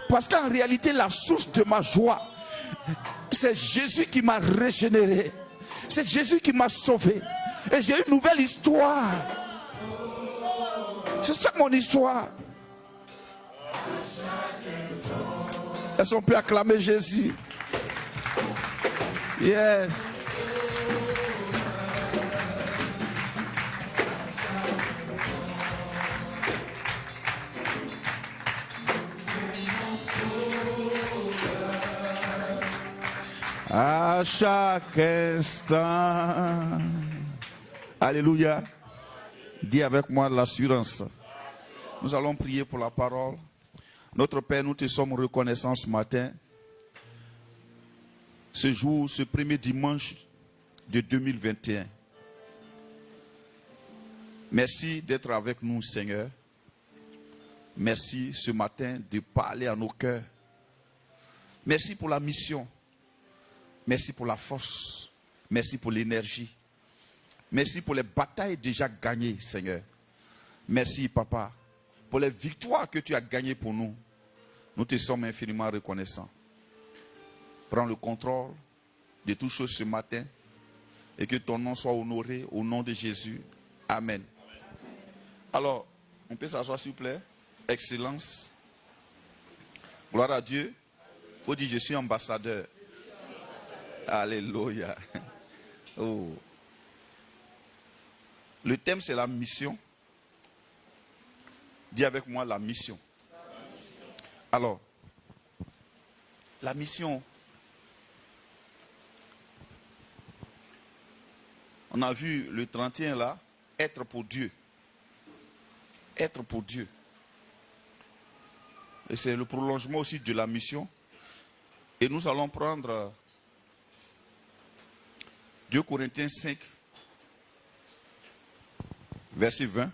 Parce qu'en réalité, la source de ma joie, c'est Jésus qui m'a régénéré. C'est Jésus qui m'a sauvé. Et j'ai une nouvelle histoire. C'est ça mon histoire. Est-ce qu'on peut acclamer Jésus? Yes. À chaque instant. Alléluia. Dis avec moi l'assurance. Nous allons prier pour la parole. Notre Père, nous te sommes reconnaissants ce matin. Ce jour, ce premier dimanche de 2021. Merci d'être avec nous, Seigneur. Merci ce matin de parler à nos cœurs. Merci pour la mission. Merci pour la force. Merci pour l'énergie. Merci pour les batailles déjà gagnées, Seigneur. Merci, Papa, pour les victoires que tu as gagnées pour nous. Nous te sommes infiniment reconnaissants. Prends le contrôle de toutes choses ce matin et que ton nom soit honoré au nom de Jésus. Amen. Alors, on peut s'asseoir s'il vous plaît. Excellence. Gloire à Dieu. Il faut dire je suis ambassadeur. Alléluia. Oh. Le thème c'est la mission. Dis avec moi la mission. Alors, la mission. On a vu le 31 là, être pour Dieu. Être pour Dieu. Et c'est le prolongement aussi de la mission. Et nous allons prendre 2 Corinthiens 5, verset 20.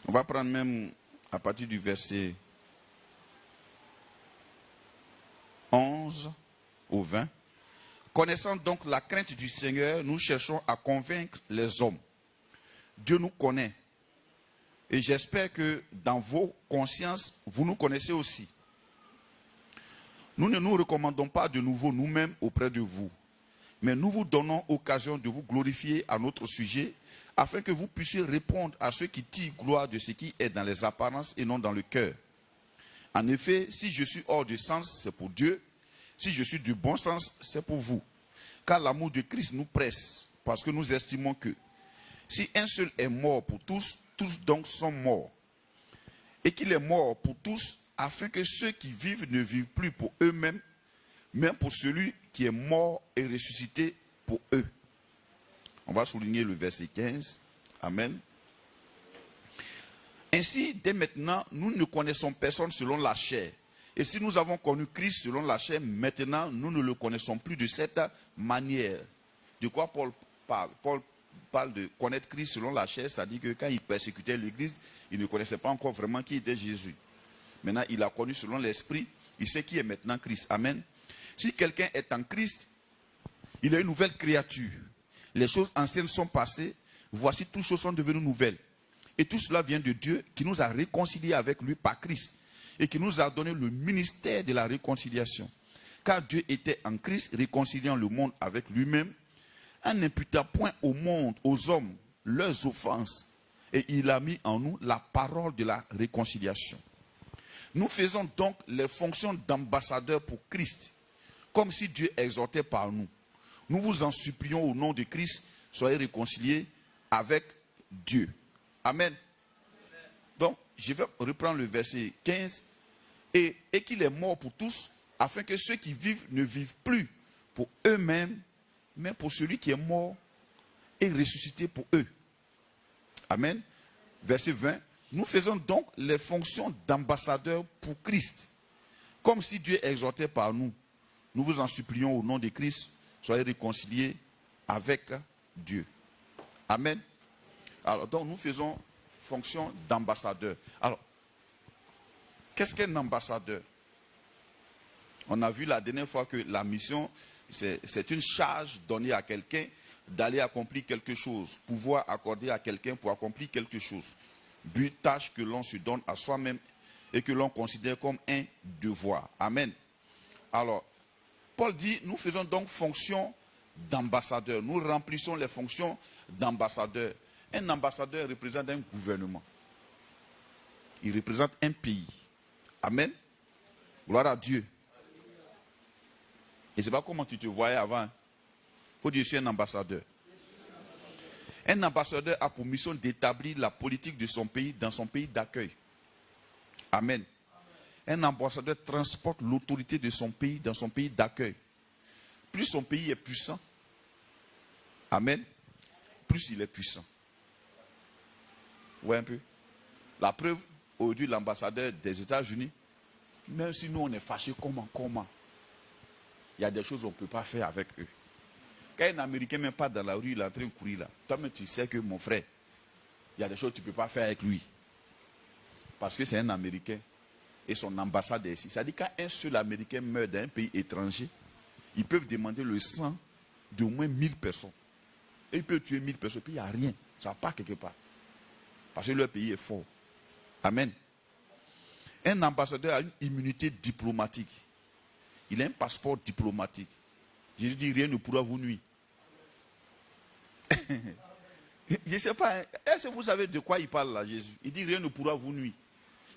On va prendre même à partir du verset 11 au 20. Connaissant donc la crainte du Seigneur, nous cherchons à convaincre les hommes. Dieu nous connaît. Et j'espère que dans vos consciences, vous nous connaissez aussi. Nous ne nous recommandons pas de nouveau nous-mêmes auprès de vous. Mais nous vous donnons occasion de vous glorifier à notre sujet, afin que vous puissiez répondre à ceux qui tirent gloire de ce qui est dans les apparences et non dans le cœur. En effet, si je suis hors de sens, c'est pour Dieu. Si je suis du bon sens, c'est pour vous. Car l'amour de Christ nous presse, parce que nous estimons que si un seul est mort pour tous, tous donc sont morts. Et qu'il est mort pour tous, afin que ceux qui vivent ne vivent plus pour eux-mêmes, mais pour celui qui est mort et ressuscité pour eux. On va souligner le verset 15. Amen. Ainsi, dès maintenant, nous ne connaissons personne selon la chair. Et si nous avons connu Christ selon la chair, maintenant, nous ne le connaissons plus de cette manière. De quoi Paul parle? Paul parle de connaître Christ selon la chair, c'est-à-dire que quand il persécutait l'Église, il ne connaissait pas encore vraiment qui était Jésus. Maintenant, il a connu selon l'Esprit, il sait qui est maintenant Christ. Amen. Si quelqu'un est en Christ, il est une nouvelle créature. Les choses anciennes sont passées, voici toutes choses sont devenues nouvelles. Et tout cela vient de Dieu qui nous a réconciliés avec lui par Christ et qui nous a donné le ministère de la réconciliation. Car Dieu était en Christ réconciliant le monde avec lui-même, en n'imputant point au monde, aux hommes, leurs offenses. Et il a mis en nous la parole de la réconciliation. Nous faisons donc les fonctions d'ambassadeurs pour Christ, comme si Dieu exhortait par nous. Nous vous en supplions au nom de Christ, soyez réconciliés avec Dieu. Amen. Donc, je vais reprendre le verset 15. Et qu'il est mort pour tous, afin que ceux qui vivent ne vivent plus pour eux-mêmes, mais pour celui qui est mort et ressuscité pour eux. Amen. Verset 20. Nous faisons donc les fonctions d'ambassadeurs pour Christ, comme si Dieu exhortait par nous. Nous vous en supplions au nom de Christ, soyez réconciliés avec Dieu. Amen. Alors, donc, nous faisons fonction d'ambassadeur. Alors, qu'est-ce qu'un ambassadeur? On a vu la dernière fois que la mission, c'est une charge donnée à quelqu'un d'aller accomplir quelque chose, pouvoir accordé à quelqu'un pour accomplir quelque chose. But, tâche que l'on se donne à soi-même et que l'on considère comme un devoir. Amen. Alors, Paul dit, nous faisons donc fonction d'ambassadeur. Nous remplissons les fonctions d'ambassadeur. Un ambassadeur représente un gouvernement. Il représente un pays. Amen. Gloire à Dieu. Et c'est pas comment tu te voyais avant. Il faut dire, je suis un ambassadeur. Un ambassadeur a pour mission d'établir la politique de son pays dans son pays d'accueil. Amen. Un ambassadeur transporte l'autorité de son pays dans son pays d'accueil. Plus son pays est puissant, amen, plus il est puissant. Vous voyez un peu? La preuve, aujourd'hui, l'ambassadeur des États-Unis, même si nous on est fâchés, comment? Il y a des choses qu'on ne peut pas faire avec eux. Quand un Américain même pas dans la rue, il est en train de courir là. Toi-même, tu sais que mon frère, il y a des choses que tu ne peux pas faire avec lui. Parce que c'est un Américain. Et son ambassade est ici. Ça dit quand un seul Américain meurt dans un pays étranger, ils peuvent demander le sang d'au moins 1000 personnes. Et ils peuvent tuer 1000 personnes, puis il n'y a rien. Ça part quelque part. Parce que leur pays est fort. Amen. Un ambassadeur a une immunité diplomatique. Il a un passeport diplomatique. Jésus dit, rien ne pourra vous nuire. Je ne sais pas, est-ce que vous savez de quoi il parle là, Jésus? Il dit, rien ne pourra vous nuire.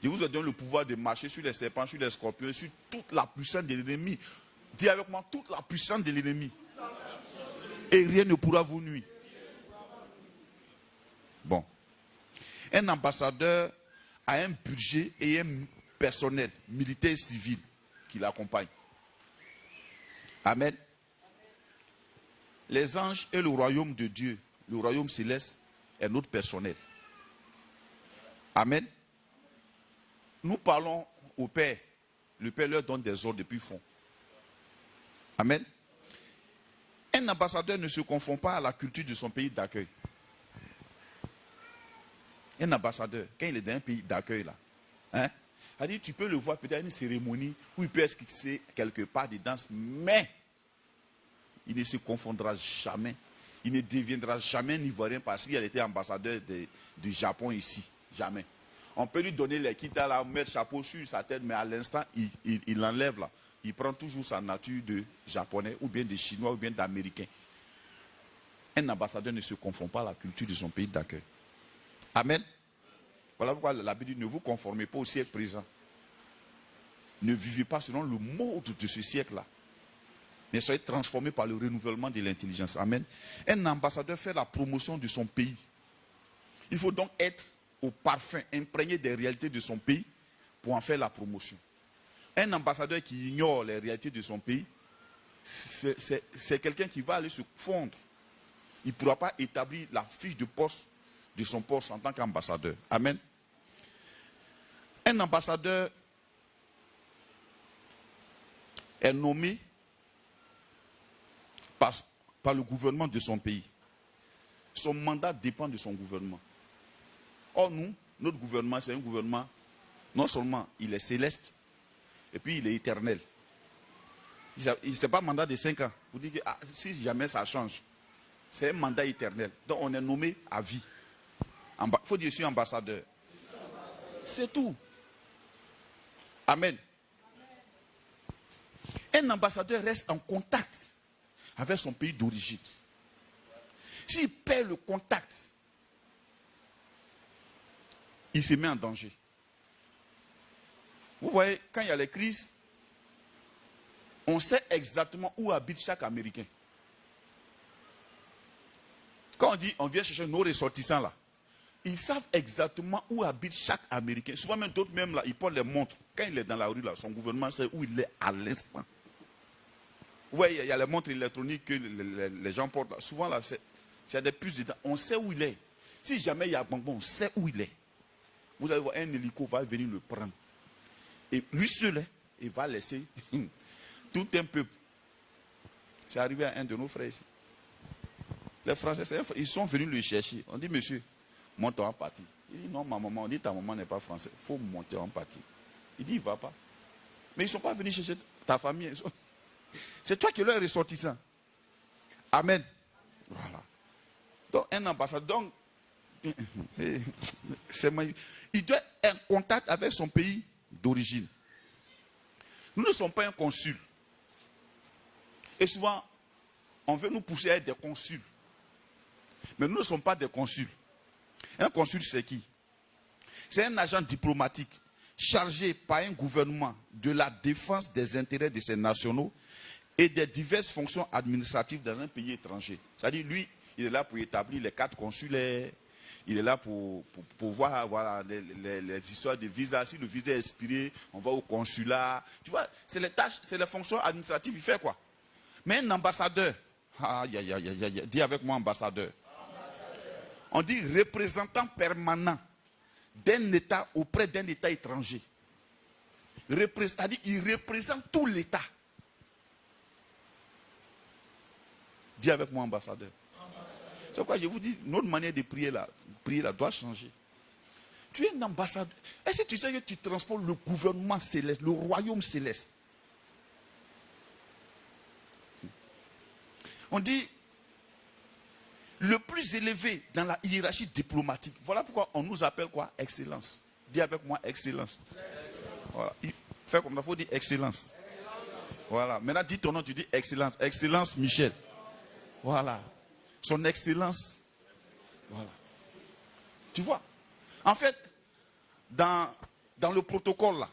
Je vous donne le pouvoir de marcher sur les serpents, sur les scorpions, sur toute la puissance de l'ennemi. Dis avec moi, toute la puissance de l'ennemi. Et rien ne pourra vous nuire. Bon. Un ambassadeur a un budget et un personnel, militaire et civil, qui l'accompagne. Amen. Les anges et le royaume de Dieu, le royaume céleste, est notre personnel. Amen. Nous parlons au Père. Le Père leur donne des ordres depuis le fond. Amen. Un ambassadeur ne se confond pas à la culture de son pays d'accueil. Un ambassadeur, quand il est dans un pays d'accueil là, c'est-à-dire, tu peux le voir peut-être à une cérémonie où il peut esquisser quelque part des danses, mais il ne se confondra jamais. Il ne deviendra jamais un Ivoirien parce qu'il a été ambassadeur du Japon ici. Jamais. On peut lui donner les kits là, mettre le chapeau sur sa tête, mais à l'instant, il l'enlève là. Il prend toujours sa nature de japonais, ou bien de chinois, ou bien d'américain. Un ambassadeur ne se confond pas à la culture de son pays d'accueil. Amen. Voilà pourquoi la Bible dit, ne vous conformez pas au siècle présent. Ne vivez pas selon le mode de ce siècle-là. Mais soyez transformés par le renouvellement de l'intelligence. Amen. Un ambassadeur fait la promotion de son pays. Il faut donc être au parfum, imprégné des réalités de son pays pour en faire la promotion. Un ambassadeur qui ignore les réalités de son pays, c'est quelqu'un qui va aller se fondre. Il ne pourra pas établir la fiche de poste de son poste en tant qu'ambassadeur. Amen. Un ambassadeur est nommé par le gouvernement de son pays. Son mandat dépend de son gouvernement. Or, nous, notre gouvernement, c'est un gouvernement, non seulement il est céleste, et puis il est éternel. Ce n'est pas un mandat de 5 ans. Pour dire que si jamais ça change, c'est un mandat éternel. Donc on est nommé à vie. Il faut dire je suis ambassadeur. C'est tout. Amen. Un ambassadeur reste en contact avec son pays d'origine. S'il perd le contact, il se met en danger. Vous voyez, quand il y a les crises, on sait exactement où habite chaque Américain. Quand on dit on vient chercher nos ressortissants là, ils savent exactement où habite chaque Américain. Souvent même d'autres même là, ils portent les montres. Quand il est dans la rue là, son gouvernement sait où il est à l'instant. Vous voyez, il y a les montres électroniques que les gens portent là. Souvent là, c'est des puces dedans. On sait où il est. Si jamais il y a bonbon, on sait où il est. Vous allez voir, un hélico va venir le prendre. Et lui seul, il va laisser tout un peuple. C'est arrivé à un de nos frères ici. Les Français, ils sont venus le chercher. On dit, monsieur, monte en partie. Il dit, non, ma maman. On dit, ta maman n'est pas française. Il faut monter en partie. Il dit, il ne va pas. Mais ils ne sont pas venus chercher ta famille. C'est toi qui es leur ressortissant. Amen. Voilà. Donc, un ambassadeur, il doit être en contact avec son pays d'origine. Nous ne sommes pas un consul. Et souvent, on veut nous pousser à être des consuls. Mais nous ne sommes pas des consuls. Un consul, c'est qui? C'est un agent diplomatique chargé par un gouvernement de la défense des intérêts de ses nationaux et des diverses fonctions administratives dans un pays étranger. C'est-à-dire, lui, il est là pour établir les 4 consulaires. Il est là pour voir voilà, les histoires de visa. Si le visa est expiré, on va au consulat. Tu vois, c'est les tâches, c'est les fonctions administratives. Il fait quoi? Mais un ambassadeur, dis avec moi ambassadeur. On dit représentant permanent d'un État auprès d'un État étranger. C'est-à-dire il représente tout l'État. Dis avec moi ambassadeur. C'est pourquoi je vous dis, notre manière de prier là doit changer. Tu es un ambassadeur. Est-ce que tu sais que tu transportes le gouvernement céleste, le royaume céleste? On dit le plus élevé dans la hiérarchie diplomatique. Voilà pourquoi on nous appelle quoi? Excellence. Dis avec moi excellence. Voilà. Fais comme ça, il faut dire excellence. Voilà. Maintenant, dis ton nom, tu dis excellence. Excellence Michel. Voilà. Son excellence. Voilà. Tu vois? En fait, dans le protocole là,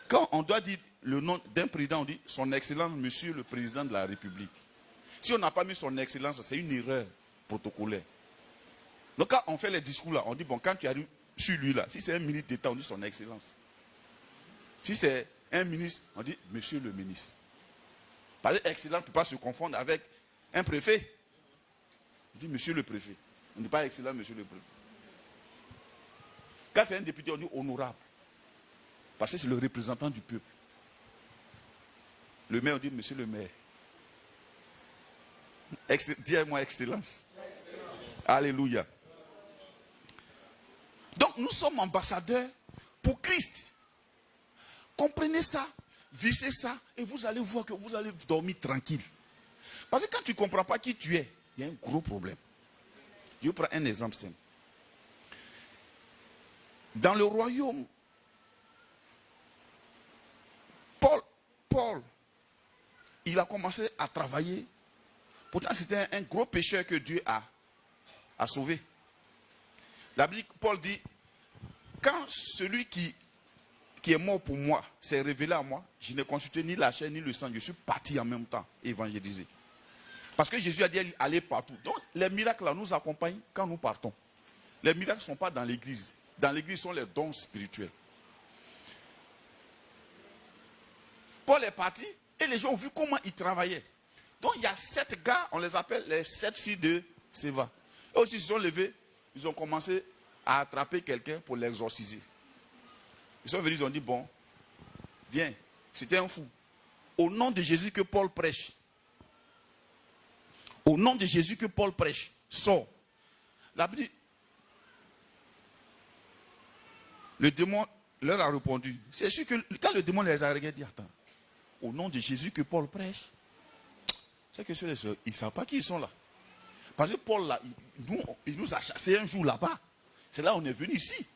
quand on doit dire le nom d'un président, on dit son excellence, monsieur le président de la République. Si on n'a pas mis son excellence, c'est une erreur protocolaire. Donc quand on fait les discours là, on dit bon, quand tu arrives sur lui là, si c'est un ministre d'État, on dit son excellence. Si c'est un ministre, on dit monsieur le ministre. Parce que excellence ne peut pas se confondre avec un préfet. On dit monsieur le préfet. On ne dit pas excellent monsieur le préfet. Quand c'est un député, on dit honorable. Parce que c'est le représentant du peuple. Le maire, on dit monsieur le maire. Dis-moi excellence. Alléluia. Donc nous sommes ambassadeurs pour Christ. Comprenez ça, vissez ça, et vous allez voir que vous allez dormir tranquille. Parce que quand tu ne comprends pas qui tu es, il y a un gros problème. Je prends un exemple simple. Dans le royaume, Paul, il a commencé à travailler. Pourtant, c'était un gros pécheur que Dieu a sauvé. La Bible, Paul dit, quand celui qui est mort pour moi s'est révélé à moi, je n'ai consulté ni la chair ni le sang, je suis parti en même temps évangéliser. Parce que Jésus a dit aller partout. Donc, les miracles là nous accompagnent quand nous partons. Les miracles ne sont pas dans l'église. Dans l'église, sont les dons spirituels. Paul est parti et les gens ont vu comment il travaillait. Donc, il y a 7 gars, on les appelle les 7 filles de Séva. Eux aussi, ils se sont levés, ils ont commencé à attraper quelqu'un pour l'exorciser. Ils sont venus, ils ont dit, bon, viens, c'était un fou. Au nom de Jésus que Paul prêche. Au nom de Jésus que Paul prêche, sors. La Bible dit, le démon leur a répondu. C'est sûr que quand le démon les a regardés, il dit, attends, au nom de Jésus que Paul prêche, c'est que ceux ils ne savent pas qui ils sont là. Parce que Paul, là, il nous a chassés un jour là-bas. C'est là où on est venu ici.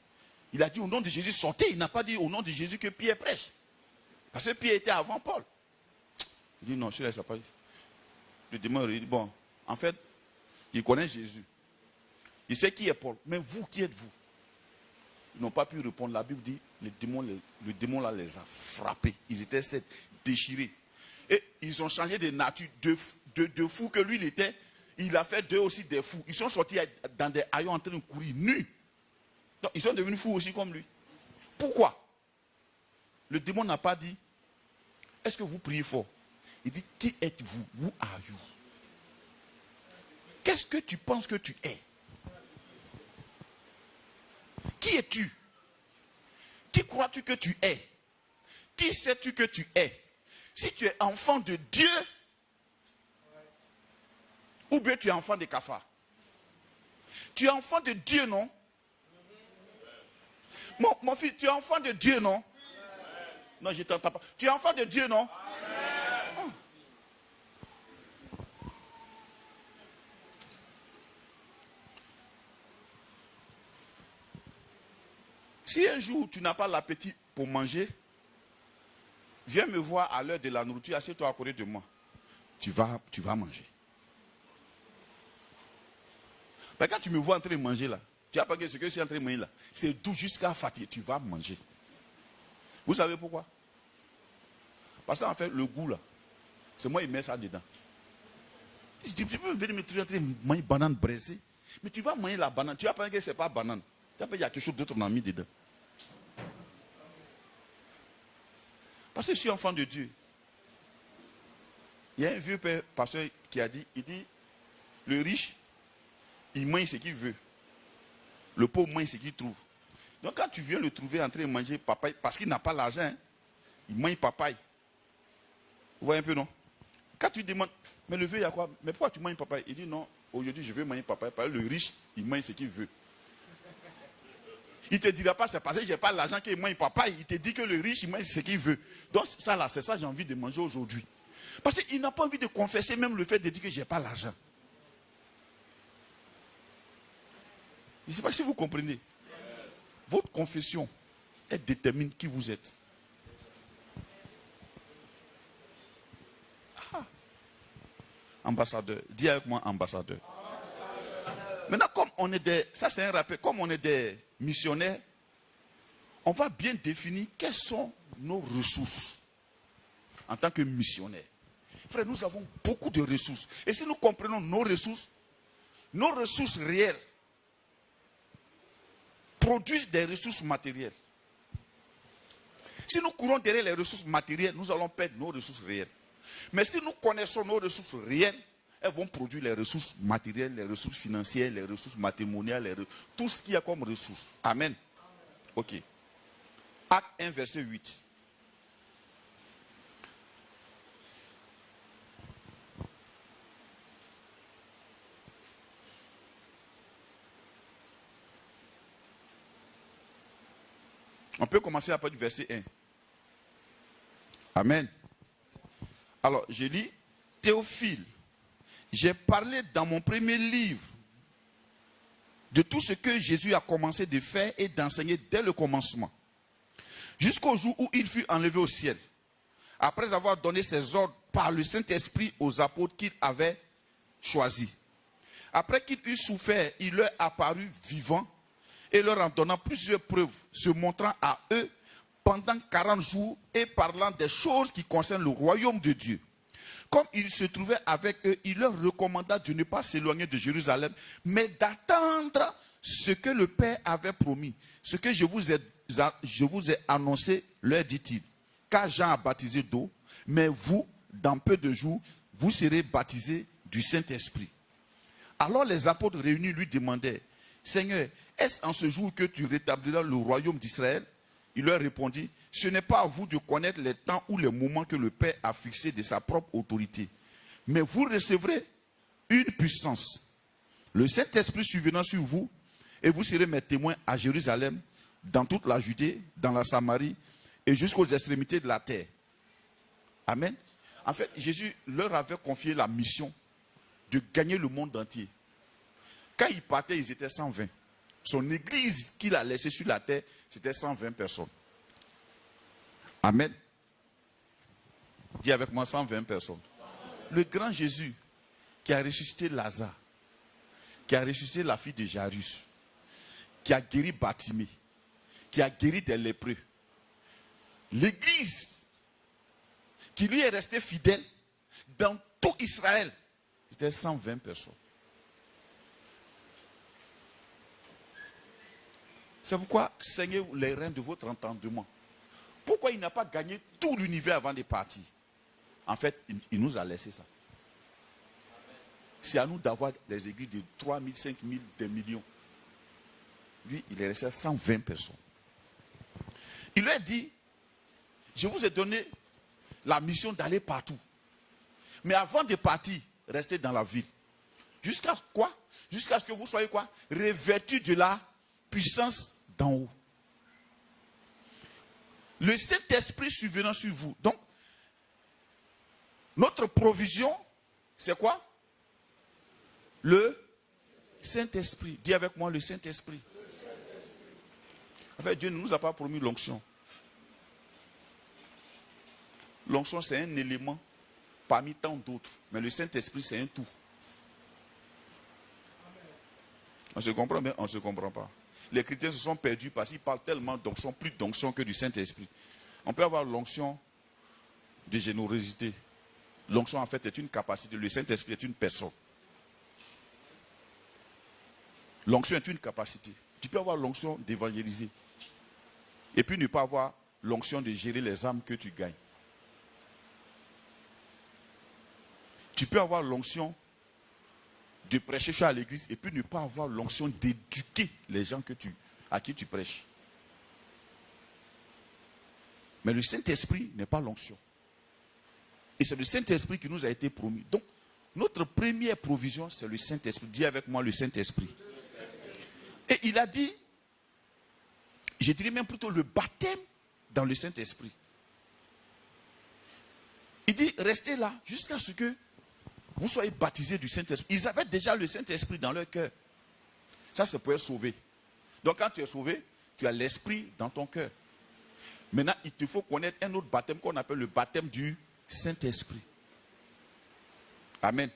Il a dit au nom de Jésus, sortez. Il n'a pas dit au nom de Jésus que Pierre prêche. Parce que Pierre était avant Paul. Il dit non, celui-là, il ne sait pas. Le démon, il dit bon, en fait, il connaît Jésus. Il sait qui est Paul. Mais vous, qui êtes-vous? Ils n'ont pas pu répondre. La Bible dit, le démon là les a frappés. Ils étaient 7, déchirés. Et ils ont changé de nature. De fous que lui, il était, il a fait d'eux aussi des fous. Ils sont sortis dans des haillons en train de courir nus. Donc, ils sont devenus fous aussi comme lui. Pourquoi? Le démon n'a pas dit, est-ce que vous priez fort? Il dit, qui êtes-vous? Who are you? Qu'est-ce que tu penses que tu es? Qui es-tu? Qui crois-tu que tu es? Qui sais-tu que tu es? Si tu es enfant de Dieu, ou bien tu es enfant de cafards. Tu es enfant de Dieu, non? Mon fils, tu es enfant de Dieu, non? Non, je ne t'entends pas. Tu es enfant de Dieu, non? Ah. Si un jour tu n'as pas l'appétit pour manger, viens me voir à l'heure de la nourriture, assieds-toi à côté de moi. Tu vas manger. Mais quand tu me vois en train de manger là, tu n'as pas que ce que je suis en train de manger là, c'est doux jusqu'à fatiguer. Tu vas manger. Vous savez pourquoi? Parce qu'en fait, le goût là, c'est moi qui mets ça dedans. Je dis, tu peux venir me trouver en train de manger une banane braisée. Mais tu vas manger la banane. Tu vas penser que ce n'est pas banane. Tu vas penser qu'il y a quelque chose d'autre qu'on a mis dedans. Parce que je suis enfant de Dieu. Il y a un vieux père pasteur qui a dit, il dit, le riche, il mange ce qu'il veut. Le pauvre mange ce qu'il trouve. Donc quand tu viens le trouver en train de manger papaye, parce qu'il n'a pas l'argent, hein, il mange papaye. Vous voyez un peu, non? Quand tu demandes, mais le vieux, il y a quoi? Mais pourquoi tu manges papaye? Il dit non, aujourd'hui je veux manger papaye. Parce que le riche, il mange ce qu'il veut. Il ne te dira pas, c'est parce que je n'ai pas l'argent qu'il mange papaye. Il te dit que le riche, il mange ce qu'il veut. Donc ça là, c'est ça que j'ai envie de manger aujourd'hui. Parce qu'il n'a pas envie de confesser même le fait de dire que je n'ai pas l'argent. Je ne sais pas si vous comprenez. Votre confession, elle détermine qui vous êtes. Ah. Ambassadeur. Dis avec moi ambassadeur. Maintenant, comme on est des... Ça c'est un rappel. Comme on est des missionnaires, on va bien définir quelles sont nos ressources en tant que missionnaires. Frère, nous avons beaucoup de ressources. Et si nous comprenons nos ressources réelles produisent des ressources matérielles. Si nous courons derrière les ressources matérielles, nous allons perdre nos ressources réelles. Mais si nous connaissons nos ressources réelles, elles vont produire les ressources matérielles, les ressources financières, les ressources matrimoniales, tout ce qu'il y a comme ressources. Amen. Ok. Acte 1, verset 8. On peut commencer à partir du verset 1. Amen. Alors, je lis, Théophile, j'ai parlé dans mon premier livre de tout ce que Jésus a commencé de faire et d'enseigner dès le commencement, jusqu'au jour où il fut enlevé au ciel, après avoir donné ses ordres par le Saint-Esprit aux apôtres qu'il avait choisis. Après qu'il eut souffert, il leur apparut vivant et leur en donnant plusieurs preuves, se montrant à eux pendant 40 jours et parlant des choses qui concernent le royaume de Dieu. Comme il se trouvait avec eux, il leur recommanda de ne pas s'éloigner de Jérusalem, mais d'attendre ce que le Père avait promis. Ce que je vous ai annoncé, leur dit-il. Car Jean a baptisé d'eau, mais vous, dans peu de jours, vous serez baptisés du Saint-Esprit. Alors les apôtres réunis lui demandaient, Seigneur, est-ce en ce jour que tu rétabliras le royaume d'Israël? Il leur répondit, ce n'est pas à vous de connaître les temps ou les moments que le Père a fixés de sa propre autorité. Mais vous recevrez une puissance. Le Saint-Esprit survenant sur vous, et vous serez mes témoins à Jérusalem, dans toute la Judée, dans la Samarie, et jusqu'aux extrémités de la terre. Amen. En fait, Jésus leur avait confié la mission de gagner le monde entier. Quand ils partaient, ils étaient 120. Son église qu'il a laissée sur la terre, c'était 120 personnes. Amen. Dis avec moi 120 personnes. Le grand Jésus qui a ressuscité Lazare, qui a ressuscité la fille de Jairus, qui a guéri Bartimée, qui a guéri des lépreux. L'église qui lui est restée fidèle dans tout Israël, c'était 120 personnes. C'est pourquoi saignez les reins de votre entendement. Pourquoi il n'a pas gagné tout l'univers avant de partir? En fait, il nous a laissé ça. C'est à nous d'avoir des églises de 3 000, 5 000, des millions. Lui, il est resté à 120 personnes. Il leur dit, je vous ai donné la mission d'aller partout. Mais avant de partir, restez dans la ville. Jusqu'à quoi? Jusqu'à ce que vous soyez quoi? Revêtus de la puissance d'en haut. Le Saint-Esprit survenant sur vous. Donc, notre provision, c'est quoi? Le Saint-Esprit. Dis avec moi le Saint-Esprit. En fait, Dieu ne nous a pas promis l'onction. L'onction, c'est un élément parmi tant d'autres. Mais le Saint-Esprit, c'est un tout. On se comprend bien, on ne se comprend pas. Les chrétiens se sont perdus parce qu'ils parlent tellement d'onction, plus d'onction que du Saint-Esprit. On peut avoir l'onction de générosité. L'onction, en fait, est une capacité. Le Saint-Esprit est une personne. L'onction est une capacité. Tu peux avoir l'onction d'évangéliser. Et puis ne pas avoir l'onction de gérer les âmes que tu gagnes. Tu peux avoir l'onction de prêcher à l'église et puis ne pas avoir l'onction d'éduquer les gens à qui tu prêches. Mais le Saint-Esprit n'est pas l'onction. Et c'est le Saint-Esprit qui nous a été promis. Donc, notre première provision, c'est le Saint-Esprit. Dis avec moi le Saint-Esprit. Et il a dit, je dirais même plutôt le baptême dans le Saint-Esprit. Il dit, restez là jusqu'à ce que vous soyez baptisés du Saint-Esprit. Ils avaient déjà le Saint-Esprit dans leur cœur. Ça, c'est pour être sauvé. Donc, quand tu es sauvé, tu as l'Esprit dans ton cœur. Maintenant, il te faut connaître un autre baptême qu'on appelle le baptême du Saint-Esprit. Amen.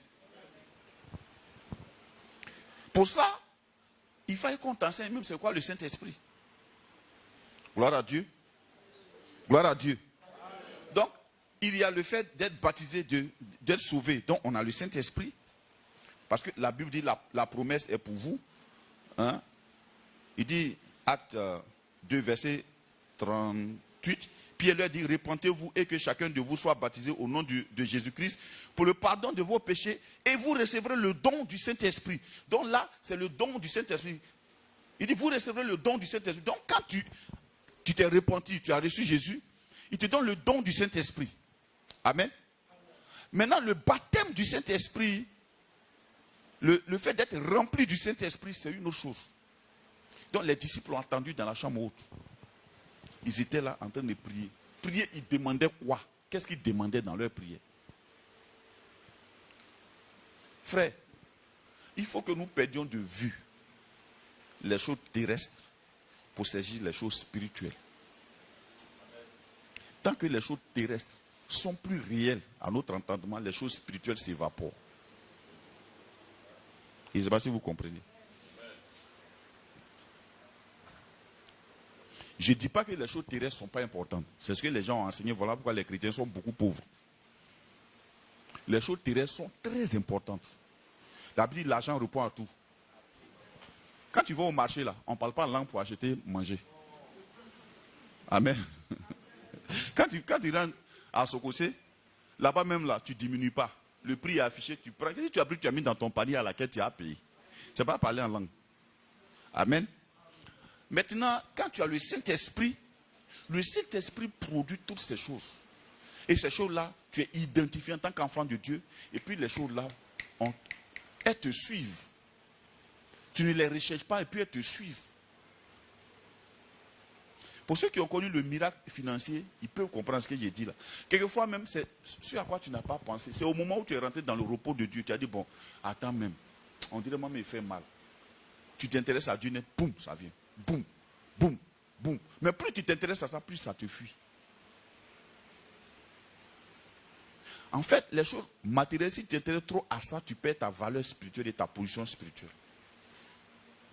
Pour ça, il fallait qu'on t'enseigne même c'est quoi le Saint-Esprit. Gloire à Dieu. Gloire à Dieu. Donc, il y a le fait d'être baptisé, d'être sauvé. Donc, on a le Saint-Esprit. Parce que la Bible dit la promesse est pour vous. Hein? Il dit, acte 2, verset 38. Pierre leur dit, repentez-vous et que chacun de vous soit baptisé au nom de Jésus-Christ pour le pardon de vos péchés et vous recevrez le don du Saint-Esprit. Donc là, c'est le don du Saint-Esprit. Il dit, vous recevrez le don du Saint-Esprit. Donc quand tu t'es repenti, tu as reçu Jésus, il te donne le don du Saint-Esprit. Amen. Maintenant, le baptême du Saint-Esprit, le fait d'être rempli du Saint-Esprit, c'est une autre chose. Donc les disciples ont entendu dans la chambre haute. Ils étaient là en train de prier. Prier, ils demandaient quoi? Qu'est-ce qu'ils demandaient dans leur prière? Frère, il faut que nous perdions de vue les choses terrestres pour saisir les choses spirituelles. Tant que les choses terrestres sont plus réelles à notre entendement, les choses spirituelles s'évaporent. Je ne sais pas si vous comprenez. Je ne dis pas que les choses terrestres ne sont pas importantes. C'est ce que les gens ont enseigné. Voilà pourquoi les chrétiens sont beaucoup pauvres. Les choses terrestres sont très importantes. La Bible dit l'argent répond à tout. Quand tu vas au marché, là, on ne parle pas langue pour acheter, manger. Amen. Quand tu rentres à Sokosé, là-bas même, là, tu ne diminues pas. Le prix est affiché, tu prends. Qu'est-ce que tu as pris, tu as mis dans ton panier à laquelle tu as payé. Ce n'est pas parler en langue. Amen. Maintenant, quand tu as le Saint-Esprit produit toutes ces choses. Et ces choses-là, tu es identifié en tant qu'enfant de Dieu. Et puis les choses-là, elles te suivent. Tu ne les recherches pas et puis elles te suivent. Pour ceux qui ont connu le miracle financier, ils peuvent comprendre ce que j'ai dit là. Quelquefois même, c'est ce à quoi tu n'as pas pensé. C'est au moment où tu es rentré dans le repos de Dieu, tu as dit, bon, attends même, on dirait moi, mais il fait mal. Tu t'intéresses à Dieu, boum, ça vient. Boum, boum, boum. Mais plus tu t'intéresses à ça, plus ça te fuit. En fait, les choses matérielles, si tu t'intéresses trop à ça, tu perds ta valeur spirituelle et ta position spirituelle.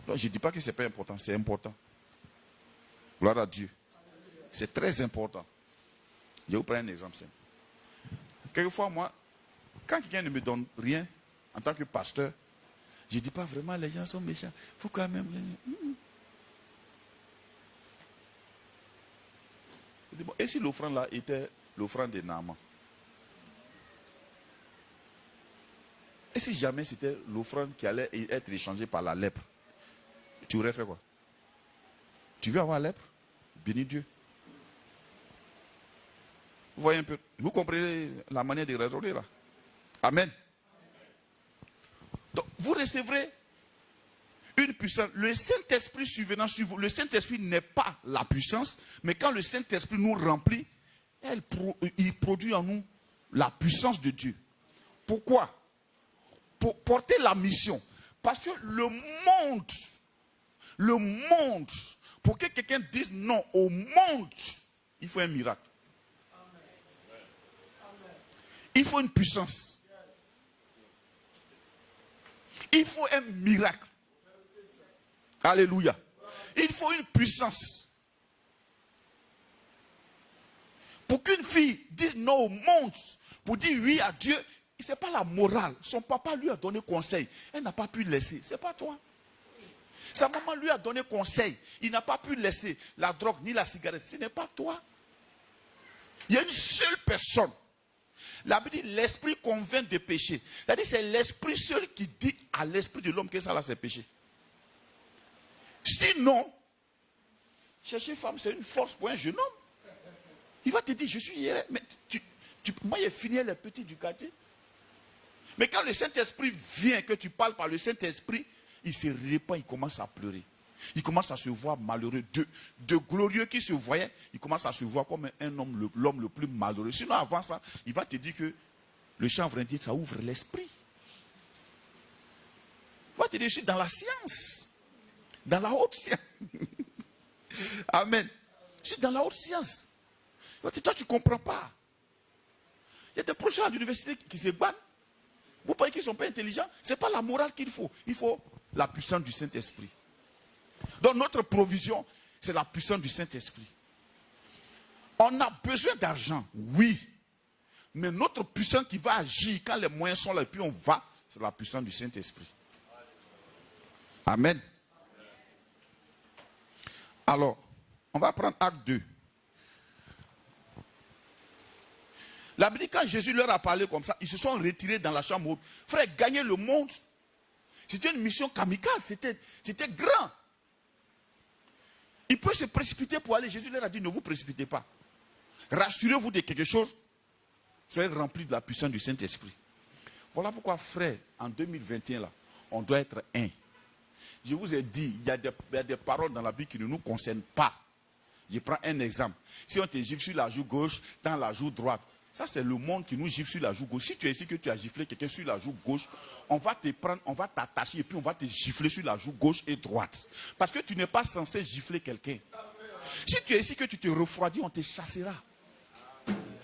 Donc, je ne dis pas que ce n'est pas important, c'est important. Gloire à Dieu. C'est très important. Je vais vous prendre un exemple simple. Quelquefois, moi, quand quelqu'un ne me donne rien, en tant que pasteur, je ne dis pas vraiment les gens sont méchants. Il faut quand même. Je dis, bon, et si l'offrande là était l'offrande de Naaman? Et si jamais c'était l'offrande qui allait être échangée par la lèpre? Tu aurais fait quoi? Tu veux avoir lèpre? Bénis Dieu. Vous voyez un peu? Vous comprenez la manière de raisonner là? Amen. Donc, vous recevrez Une puissance. Le Saint-Esprit survenant sur vous. Le Saint-Esprit n'est pas la puissance, mais quand le Saint-Esprit nous remplit, il produit en nous la puissance de Dieu. Pourquoi? Pour porter la mission. Parce que le monde, pour que quelqu'un dise non au monde, il faut un miracle. Il faut une puissance. Il faut un miracle. Alléluia. Il faut une puissance. Pour qu'une fille dise non au monde, pour dire oui à Dieu, ce n'est pas la morale. Son papa lui a donné conseil. Elle n'a pas pu le laisser. Ce n'est pas toi. Sa maman lui a donné conseil. Il n'a pas pu laisser la drogue ni la cigarette. Ce n'est pas toi. Il y a une seule personne. La Bible dit l'esprit convainc de péché. C'est-à-dire c'est l'esprit seul qui dit à l'esprit de l'homme que ça là c'est péché. Sinon, chercher femme c'est une force pour un jeune homme. Il va te dire je suis hier. Mais moi j'ai fini les petits du quartier. Mais quand le Saint-Esprit vient, que tu parles par le Saint-Esprit, il se répand, il commence à pleurer. Il commence à se voir malheureux. De glorieux qui se voyait, il commence à se voir comme un homme, l'homme le plus malheureux. Sinon, avant ça, il va te dire que le chanvre indien, ça ouvre l'esprit. Il va te dire, je suis dans la science. Dans la haute science. Amen. Je suis dans la haute science. Il va te dire, toi, tu ne comprends pas. Il y a des professeurs à l'université qui se battent. Vous pensez qu'ils ne sont pas intelligents? Ce n'est pas la morale qu'il faut. Il faut la puissance du Saint-Esprit. Donc notre provision, c'est la puissance du Saint-Esprit. On a besoin d'argent, oui. Mais notre puissance qui va agir quand les moyens sont là et puis on va, c'est la puissance du Saint-Esprit. Amen. Alors, on va prendre acte 2. La Bible dit quand Jésus leur a parlé comme ça, ils se sont retirés dans la chambre haute. Frère, gagner le monde, c'était une mission kamikaze, c'était grand. Il peut se précipiter pour aller. Jésus leur a dit, ne vous précipitez pas. Rassurez-vous de quelque chose. Soyez remplis de la puissance du Saint-Esprit. Voilà pourquoi, frère, en 2021, là, on doit être un. Je vous ai dit, il y a des paroles dans la Bible qui ne nous concernent pas. Je prends un exemple. Si on te gifle sur la joue gauche, dans la joue droite, ça c'est le monde qui nous gifle sur la joue gauche. Si tu es ici que tu as giflé quelqu'un sur la joue gauche, on va te prendre, on va t'attacher et puis on va te gifler sur la joue gauche et droite. Parce que tu n'es pas censé gifler quelqu'un. Si tu es ici que tu te refroidis, on te chassera.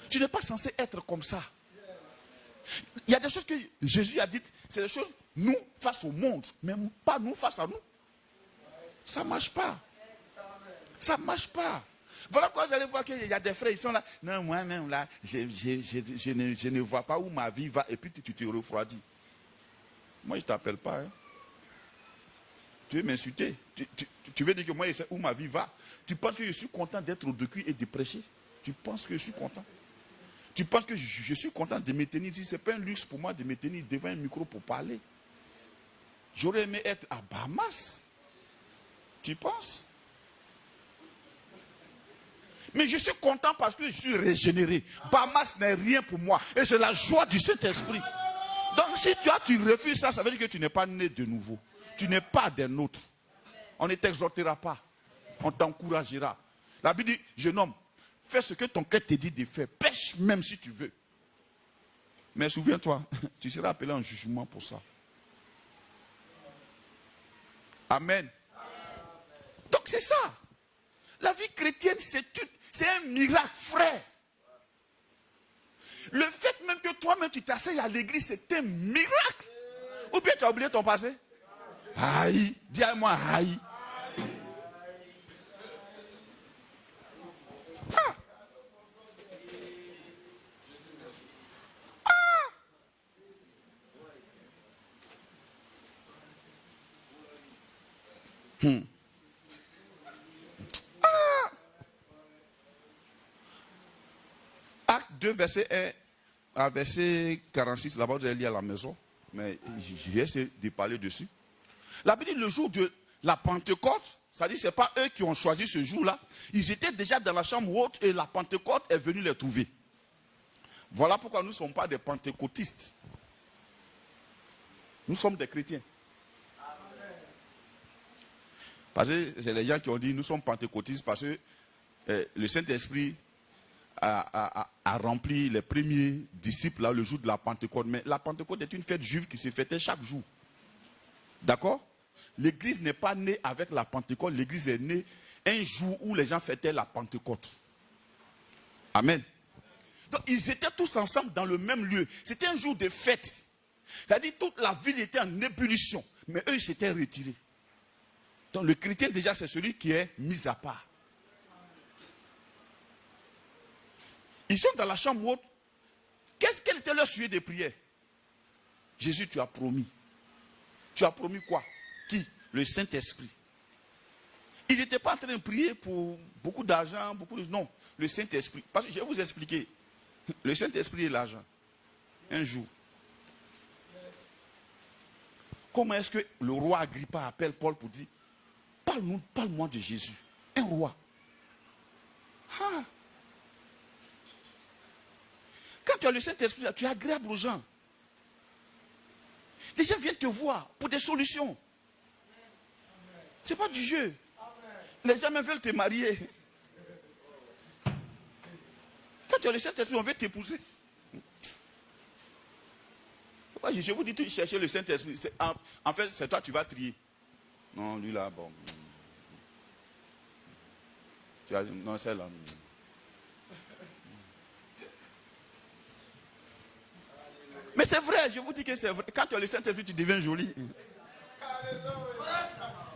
Tu n'es pas censé être comme ça. Il y a des choses que Jésus a dites, c'est des choses, nous, face au monde, mais pas nous face à nous. Ça ne marche pas. Ça ne marche pas. Voilà pourquoi vous allez voir qu'il y a des frères, ils sont là. Non, moi-même, là, je ne vois pas où ma vie va. Et puis tu te refroidis. Moi, je ne t'appelle pas. Hein. Tu veux m'insulter. Tu veux dire que moi, je sais où ma vie va. Tu penses que je suis content d'être au docu et de prêcher. Tu penses que je suis content. Tu penses que je suis content de me tenir ici. Ce n'est pas un luxe pour moi de me tenir devant un micro pour parler. J'aurais aimé être à Bahamas. Tu penses? Mais je suis content parce que je suis régénéré. Bahamas n'est rien pour moi. Et c'est la joie du Saint-Esprit. Donc si tu refuses ça, ça veut dire que tu n'es pas né de nouveau. Tu n'es pas des nôtres. On ne t'exhortera pas. On t'encouragera. La Bible dit, jeune homme, fais ce que ton cœur te dit de faire. Pêche même si tu veux. Mais souviens-toi, tu seras appelé en jugement pour ça. Amen. Donc c'est ça. La vie chrétienne, c'est un miracle, frère. Le fait même que toi-même tu t'asseyes à l'église, c'est un miracle. Ou bien tu as oublié ton passé? Aïe, dis-moi aïe. Ah. Ah. Acte 2, verset 1 à verset 46, là-bas vous allez lire à la maison, mais j'ai essayé de parler dessus. La Bible dit le jour de la Pentecôte, ça dit que ce n'est pas eux qui ont choisi ce jour-là, ils étaient déjà dans la chambre haute et la Pentecôte est venue les trouver. Voilà pourquoi nous ne sommes pas des pentecôtistes. Nous sommes des chrétiens. Parce que c'est les gens qui ont dit, nous sommes pentecôtistes parce que le Saint-Esprit a rempli les premiers disciples là, le jour de la Pentecôte. Mais la Pentecôte est une fête juive qui se fêtait chaque jour. D'accord? L'église n'est pas née avec la Pentecôte. L'église est née un jour où les gens fêtaient la Pentecôte. Amen. Donc ils étaient tous ensemble dans le même lieu. C'était un jour de fête. C'est-à-dire toute la ville était en ébullition. Mais eux, ils s'étaient retirés. Donc le chrétien déjà, c'est celui qui est mis à part. Ils sont dans la chambre haute. Quel était leur sujet de prière? Jésus, tu as promis. Tu as promis quoi? Qui? Le Saint-Esprit. Ils n'étaient pas en train de prier pour beaucoup d'argent, Non, le Saint-Esprit. Parce que je vais vous expliquer. Le Saint-Esprit et l'argent. Un jour. Comment est-ce que le roi Agrippa appelle Paul pour dire, parle-moi de Jésus. Un roi. Ah. Quand tu as le Saint-Esprit, tu es agréable aux gens. Les gens viennent te voir pour des solutions. Ce n'est pas du jeu. Les gens même veulent te marier. Quand tu as le Saint-Esprit, on veut t'épouser. Je vous dis, tu cherches le Saint-Esprit. En fait, c'est toi, tu vas trier. Non, lui là, bon. Non, c'est là. Mais c'est vrai, je vous dis que c'est vrai. Quand tu as le Saint-Esprit, tu deviens joli.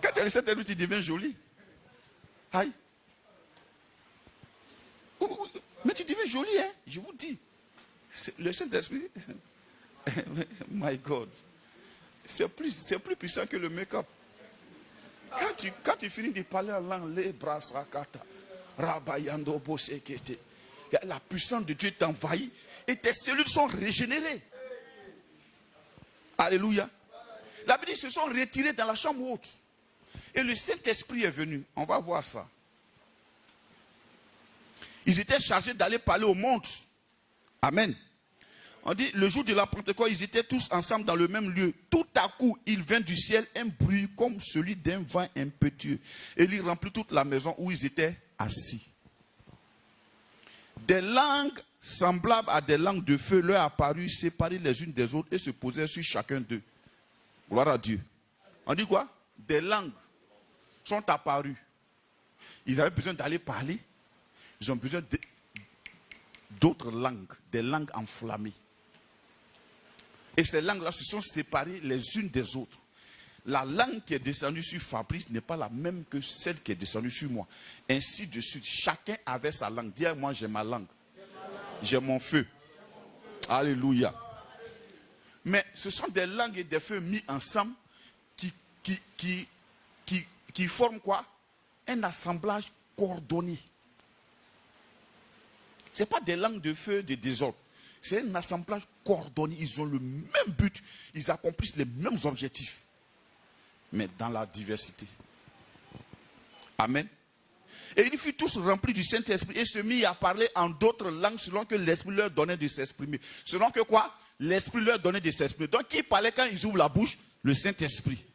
Quand tu as le Saint-Esprit, tu deviens joli. Aïe. Mais tu deviens joli, hein. Je vous dis. Le Saint-Esprit, my God, c'est plus puissant que le make-up. Quand tu finis de parler en langue, les bras rakata, rabayando bosekete, la puissance de Dieu t'envahit et tes cellules sont régénérées. Alléluia. La Bible dit qu'ils se sont retirés dans la chambre haute. Et le Saint-Esprit est venu. On va voir ça. Ils étaient chargés d'aller parler au monde. Amen. On dit, le jour de la Pentecôte, ils étaient tous ensemble dans le même lieu. Tout à coup, il vint du ciel un bruit comme celui d'un vent impétueux. Et il remplit toute la maison où ils étaient assis. Des langues semblables à des langues de feu leur apparurent, séparées les unes des autres et se posèrent sur chacun d'eux. Gloire à Dieu. On dit quoi? Des langues sont apparues. Ils avaient besoin d'aller parler. Ils ont besoin d'autres langues, des langues enflammées. Et ces langues-là se sont séparées les unes des autres. La langue qui est descendue sur Fabrice n'est pas la même que celle qui est descendue sur moi. Ainsi de suite. Chacun avait sa langue. Dis moi, j'ai ma langue. J'ai mon feu. Alléluia. Mais ce sont des langues et des feux mis ensemble qui forment quoi? Un assemblage coordonné. Ce n'est pas des langues de feu de désordre. C'est un assemblage coordonné. Ils ont le même but. Ils accomplissent les mêmes objectifs. Mais dans la diversité. Amen. Et ils furent tous remplis du Saint-Esprit et se mirent à parler en d'autres langues selon que l'Esprit leur donnait de s'exprimer. Selon que quoi? L'Esprit leur donnait de s'exprimer. Donc qui parlait quand ils ouvrent la bouche? Le Saint-Esprit.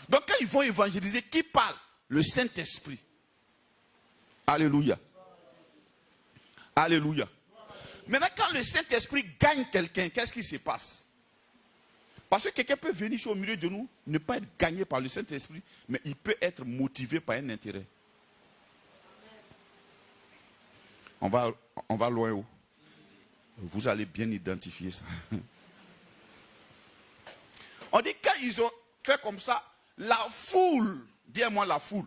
Donc quand ils vont évangéliser, qui parle? Le Saint-Esprit. Alléluia. Alléluia. Maintenant, quand le Saint-Esprit gagne quelqu'un, qu'est-ce qui se passe? Parce que quelqu'un peut venir au milieu de nous, ne pas être gagné par le Saint-Esprit, mais il peut être motivé par un intérêt. On va loin où? Vous allez bien identifier ça. On dit quand ils ont fait comme ça, la foule, dis-moi la foule,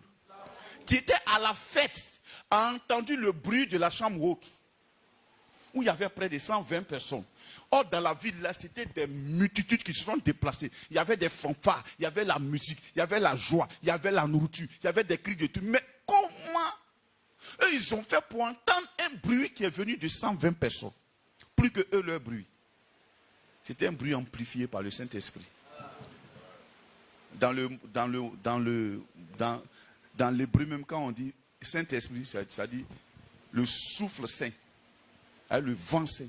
qui était à la fête, a entendu le bruit de la chambre haute, où il y avait près de 120 personnes. Or, dans la ville, là, c'était des multitudes qui se sont déplacées. Il y avait des fanfares, il y avait la musique, il y avait la joie, il y avait la nourriture, il y avait des cris de tout. Mais comment eux, ils ont fait pour entendre un bruit qui est venu de 120 personnes? Plus que eux, leur bruit. C'était un bruit amplifié par le Saint-Esprit. Dans l'hébreu, même quand on dit Saint-Esprit, ça dit le souffle saint, le vent saint.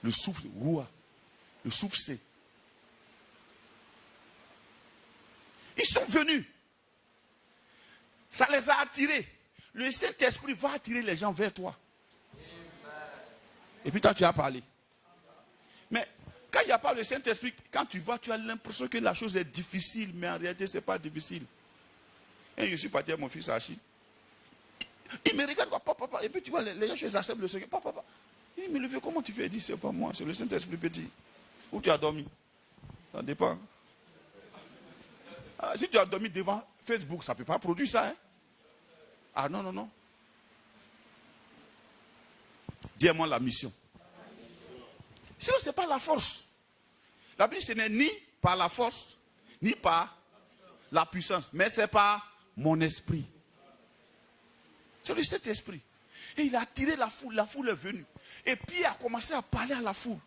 Le souffle roi, le souffle saint. sont venus. Ça les a attirés. Le Saint-Esprit va attirer les gens vers toi. Et puis toi, tu as parlé. Mais quand il n'y a pas le Saint-Esprit, quand tu vas, tu as l'impression que la chose est difficile, mais en réalité, ce n'est pas difficile. Et je suis parti à mon fils à Chine. Il me regarde, papa, et puis tu vois, les gens, ils acceptent le Seigneur. Papa. Il dit, mais le vieux, comment tu fais? Il dit, c'est pas moi, c'est le Saint-Esprit petit. Où tu as dormi? Ça dépend. Ah, si tu as dormi devant Facebook, ça ne peut pas produire ça. Hein? Ah non. Dis-moi la mission. Sinon, ce n'est pas la force. La Bible, ce n'est ni par la force, ni par la puissance, mais c'est par mon esprit. C'est le Saint-Esprit. Et il a attiré la foule est venue. Et Pierre a commencé à parler à la foule.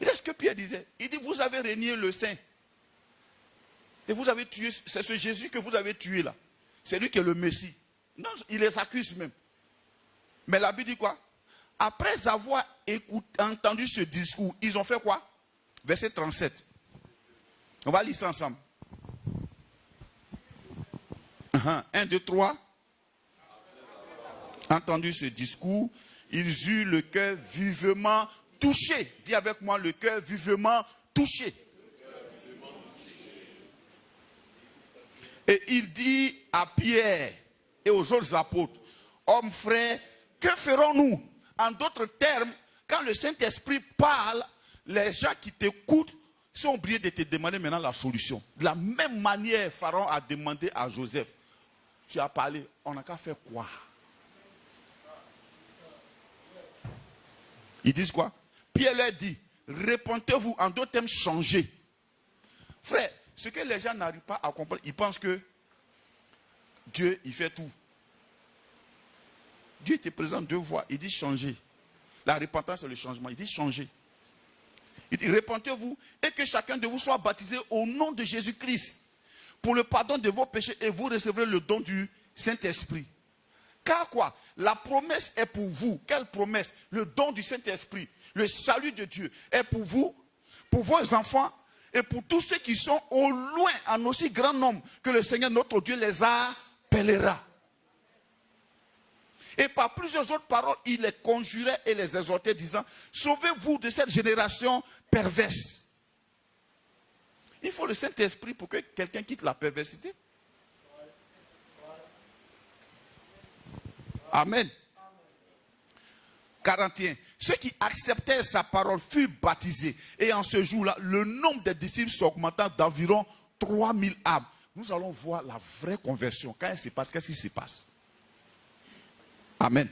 Et c'est ce que Pierre disait. Il dit, vous avez renié le Saint. Et vous avez tué, c'est ce Jésus que vous avez tué là. C'est lui qui est le Messie. Non, il les accuse même. Mais la Bible dit quoi? Après avoir entendu ce discours, ils ont fait quoi? Verset 37. On va lire ça ensemble. 1, 2, 3. Entendu ce discours, ils eurent le cœur vivement touché. Dis avec moi, le cœur vivement touché. Et il dit à Pierre et aux autres apôtres, hommes frères, que ferons-nous? En d'autres termes, quand le Saint-Esprit parle, les gens qui t'écoutent sont obligés de te demander maintenant la solution. De la même manière, Pharaon a demandé à Joseph, tu as parlé, on n'a qu'à faire quoi? Ils disent quoi? Pierre leur dit, répentez-vous, en d'autres termes, changez. Frère, ce que les gens n'arrivent pas à comprendre, ils pensent que Dieu, il fait tout. Dieu était présent deux fois, il dit changer. La repentance, c'est le changement, il dit changer. Il dit, répentez-vous et que chacun de vous soit baptisé au nom de Jésus-Christ pour le pardon de vos péchés et vous recevrez le don du Saint-Esprit. Car quoi? La promesse est pour vous. Quelle promesse? Le don du Saint-Esprit, le salut de Dieu est pour vous, pour vos enfants et pour tous ceux qui sont au loin, en aussi grand nombre que le Seigneur notre Dieu les appellera. Et par plusieurs autres paroles, il les conjurait et les exhortait, disant, sauvez-vous de cette génération perverse. Il faut le Saint-Esprit pour que quelqu'un quitte la perversité. Amen. 41. Ceux qui acceptaient sa parole furent baptisés. Et en ce jour-là, le nombre des disciples s'augmenta d'environ 3000 âmes. Nous allons voir la vraie conversion. Quand elle se passe, qu'est-ce qui se passe? Amen.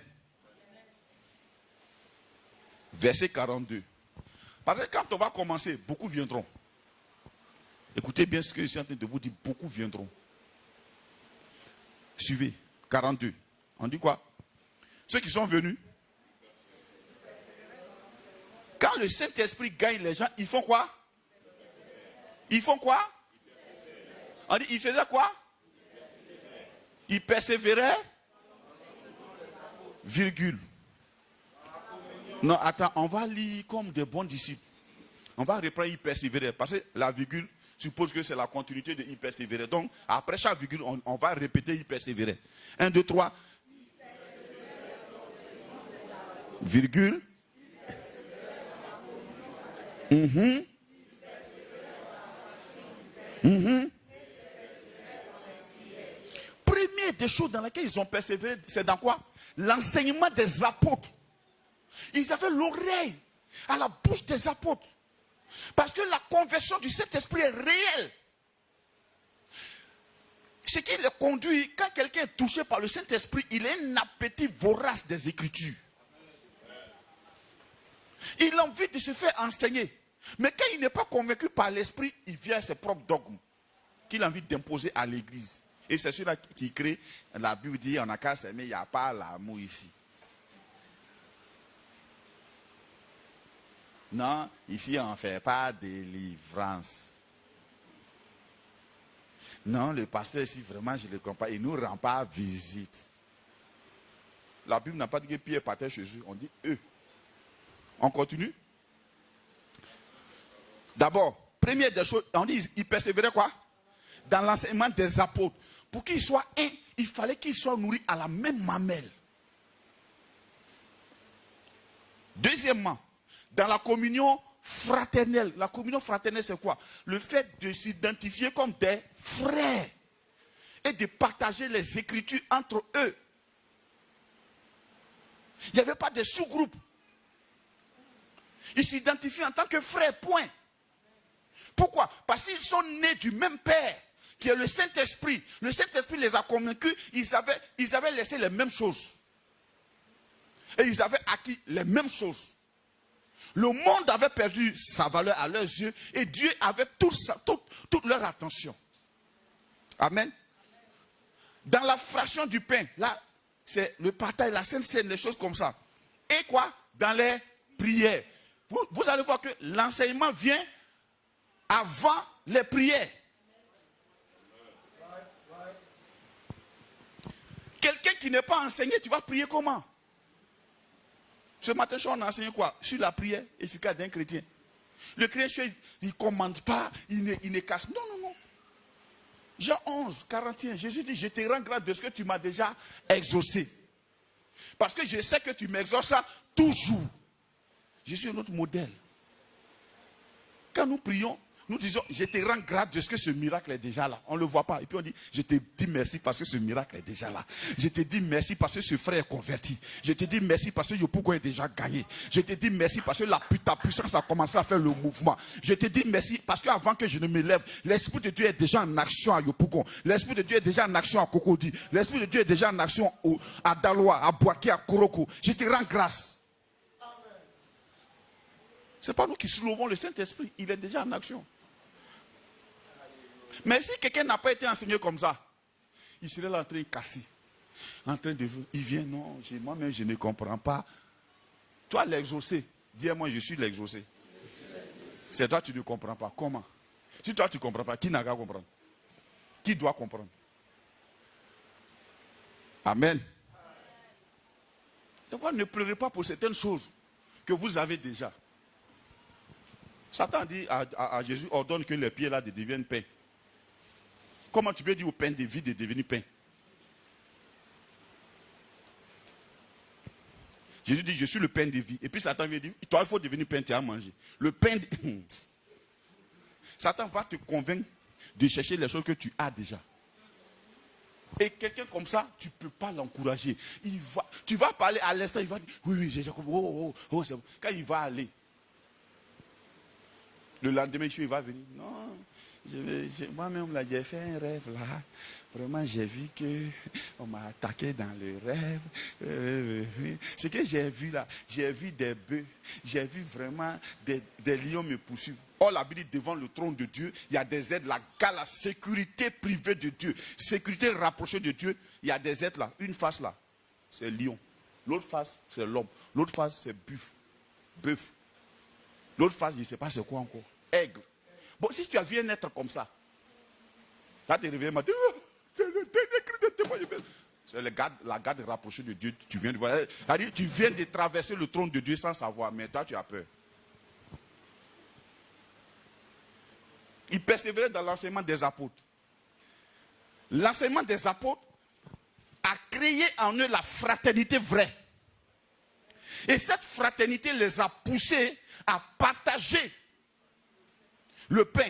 Verset 42. Parce que quand on va commencer, beaucoup viendront. Écoutez bien ce que je suis en train de vous dire. Beaucoup viendront. Suivez. 42. On dit quoi? Ceux qui sont venus. Quand le Saint-Esprit gagne les gens, ils font quoi? Ils font quoi? On dit, ils faisaient quoi? Ils persévéraient. Virgule. Non, attends, on va lire comme des bons disciples. On va reprendre ils persévéraient. Parce que la virgule suppose que c'est la continuité de ils persévéraient. Donc, après chaque virgule, on va répéter ils persévéraient. 1, 2, 3. Virgule. Première des choses dans lesquelles ils ont persévéré, c'est dans quoi? L'enseignement des apôtres. Ils avaient l'oreille à la bouche des apôtres. Parce que la conversion du Saint-Esprit est réelle. Ce qui les conduit, quand quelqu'un est touché par le Saint-Esprit, il a un appétit vorace des Écritures. Il a envie de se faire enseigner. Mais quand il n'est pas convaincu par l'Esprit, il vient à ses propres dogmes qu'il a envie d'imposer à l'Église. Et c'est celui-là qui crée, la Bible dit, on a qu'à s'aimer, il n'y a pas l'amour ici. Non, ici on ne fait pas de délivrance. Non, le pasteur ici, vraiment, je ne le comprends pas. Il ne nous rend pas visite. La Bible n'a pas dit que Pierre partait chez eux. On dit eux. On continue. D'abord, première des choses, on dit, il persévérait quoi? Dans l'enseignement des apôtres. Pour qu'il soit un, il fallait qu'il soit nourri à la même mamelle. Deuxièmement, dans la communion fraternelle. La communion fraternelle, c'est quoi? Le fait de s'identifier comme des frères et de partager les Écritures entre eux. Il n'y avait pas de sous-groupes. Ils s'identifient en tant que frères, point. Pourquoi? Parce qu'ils sont nés du même Père, qui est le Saint-Esprit. Le Saint-Esprit les a convaincus, ils avaient laissé les mêmes choses. Et ils avaient acquis les mêmes choses. Le monde avait perdu sa valeur à leurs yeux et Dieu avait toute leur attention. Amen. Dans la fraction du pain, là, c'est le partage, la Sainte Seine, les choses comme ça. Et quoi? Dans les prières. Vous allez voir que l'enseignement vient avant les prières. Quelqu'un qui n'est pas enseigné, tu vas prier comment? Ce matin, on a enseigné quoi? Sur la prière efficace d'un chrétien. Le chrétien, il ne commande pas, il ne casse. Non, non, non. Jean 11, 41, Jésus dit, je te rends grâce de ce que tu m'as déjà exaucé. Parce que je sais que tu m'exauces toujours. Je suis un autre modèle. Quand nous prions, nous disons, je te rends grâce de ce que ce miracle est déjà là. On ne le voit pas. Et puis on dit, je te dis merci parce que ce miracle est déjà là. Je te dis merci parce que ce frère est converti. Je te dis merci parce que Yopougon est déjà gagné. Je te dis merci parce que ta puissance a commencé à faire le mouvement. Je te dis merci parce qu'avant que je ne me lève, l'Esprit de Dieu est déjà en action à Yopougon. L'Esprit de Dieu est déjà en action à Cocody. L'Esprit de Dieu est déjà en action à Daloa, à Boaké, à Koroko. Je te rends grâce. Ce n'est pas nous qui soulevons le Saint-Esprit. Il est déjà en action. Mais si quelqu'un n'a pas été enseigné comme ça, il serait là en train de casser. En train de... Il vient, non, moi-même je ne comprends pas. Toi l'exaucé, dis-moi je suis l'exaucé. C'est toi tu ne comprends pas. Comment? Si toi tu ne comprends pas, qui n'a qu'à comprendre? Qui doit comprendre? Amen. C'est pourquoi ne pleurez pas pour certaines choses que vous avez déjà. Satan dit à Jésus, ordonne que les pieds là deviennent pain. Comment tu peux dire au pain de vie de devenir pain? Jésus dit, je suis le pain de vie. Et puis Satan vient dire, toi il faut devenir pain, tu as mangé. Le pain de... Satan va te convaincre de chercher les choses que tu as déjà. Et quelqu'un comme ça, tu ne peux pas l'encourager. Tu vas parler à l'instant, il va dire, oui, j'ai compris. Oh, c'est bon. Quand il va aller, le lendemain, il va venir. Non, moi-même, là, j'ai fait un rêve là. Vraiment, j'ai vu qu'on m'a attaqué dans le rêve. Ce que j'ai vu là, j'ai vu des bœufs. J'ai vu vraiment des lions me poursuivre. Or, la Bible dit, devant le trône de Dieu, il y a des êtres là. Car la sécurité privée de Dieu, sécurité rapprochée de Dieu, il y a des êtres là. Une face là, c'est lion. L'autre face, c'est l'homme. L'autre face, c'est bœuf. L'autre face, je ne sais pas c'est quoi encore. Aigle. Bon, si tu as vu un être comme ça, là tu te réveilles, c'est le dernier cri de témoin. C'est la garde rapprochée de Dieu. Tu viens de voir. Tu viens de traverser le trône de Dieu sans savoir, mais toi tu as peur. Il persévérait dans l'enseignement des apôtres. L'enseignement des apôtres a créé en eux la fraternité vraie. Et cette fraternité les a poussés à partager le pain.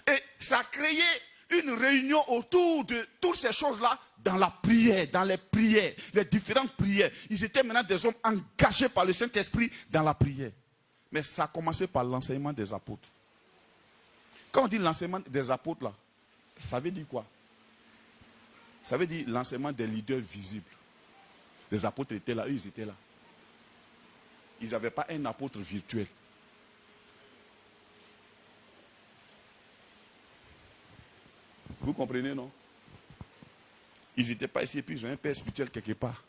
Et ça a créé une réunion autour de toutes ces choses-là dans la prière, dans les prières, les différentes prières. Ils étaient maintenant des hommes engagés par le Saint-Esprit dans la prière. Mais ça a commencé par l'enseignement des apôtres. Quand on dit l'enseignement des apôtres, là, ça veut dire quoi? Ça veut dire l'enseignement des leaders visibles. Les apôtres étaient là, eux ils étaient là. Ils n'avaient pas un apôtre virtuel. Vous comprenez, non? Ils n'étaient pas ici et puis ils ont un père spirituel quelque part.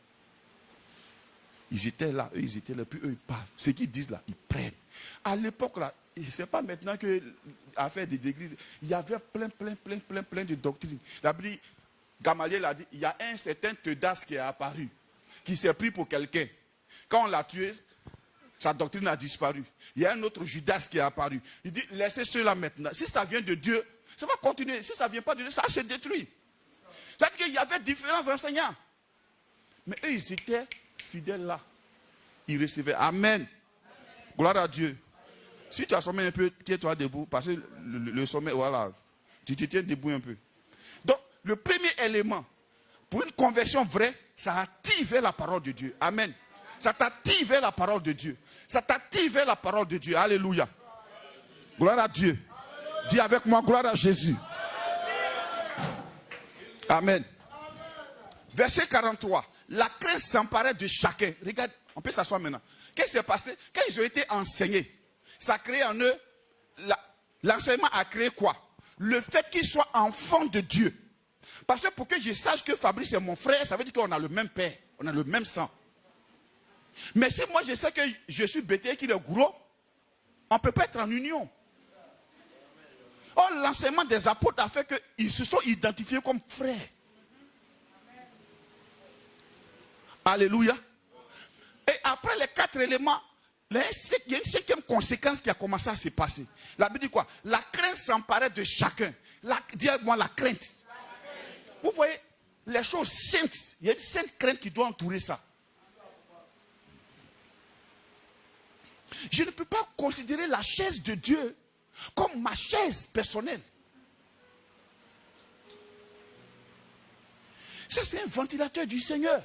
Ils étaient là, eux ils étaient là, puis eux ils parlent. Ce qu'ils disent là, ils prennent. À l'époque là, ce n'est pas maintenant que l'affaire des églises, il y avait plein de doctrines. La Bible, Gamaliel a dit, il y a un certain Teudas qui est apparu, qui s'est pris pour quelqu'un. Quand on l'a tué, Sa doctrine a disparu. Il y a un autre Judas qui est apparu. Il dit, laissez cela maintenant. Si ça vient de Dieu, ça va continuer. Si ça ne vient pas de Dieu, ça se détruit. C'est-à-dire qu'il y avait différents enseignants. Mais eux, ils étaient fidèles là. Ils recevaient. Amen. Gloire à Dieu. Si tu as sommeil un peu, tiens-toi debout. Parce que le sommeil, voilà. Tu te tiens debout un peu. Donc, le premier élément, pour une conversion vraie, ça attire vers la parole de Dieu. Amen. Ça t'attire vers la parole de Dieu. Ça t'attire vers la parole de Dieu. Alléluia. Gloire à Dieu. Dis avec moi, gloire à Jésus. Amen. Verset 43. La crainte s'emparait de chacun. Regarde, on peut s'asseoir maintenant. Qu'est-ce qui s'est passé? Quand ils ont été enseignés, ça a créé en eux, l'enseignement a créé quoi? Le fait qu'ils soient enfants de Dieu. Parce que pour que je sache que Fabrice est mon frère, ça veut dire qu'on a le même père, on a le même sang. Mais si moi je sais que je suis bêté et qu'il est gros, on ne peut pas être en union. Or, l'enseignement des apôtres a fait qu'ils se sont identifiés comme frères. Alléluia. Et après les 4 éléments, il y a une 5e conséquence qui a commencé à se passer. La Bible dit quoi? La crainte s'emparait de chacun. Dis-moi la crainte. Vous voyez, les choses saintes, il y a une sainte crainte qui doit entourer ça. Je ne peux pas considérer la chaise de Dieu comme ma chaise personnelle. Ça, c'est un ventilateur du Seigneur.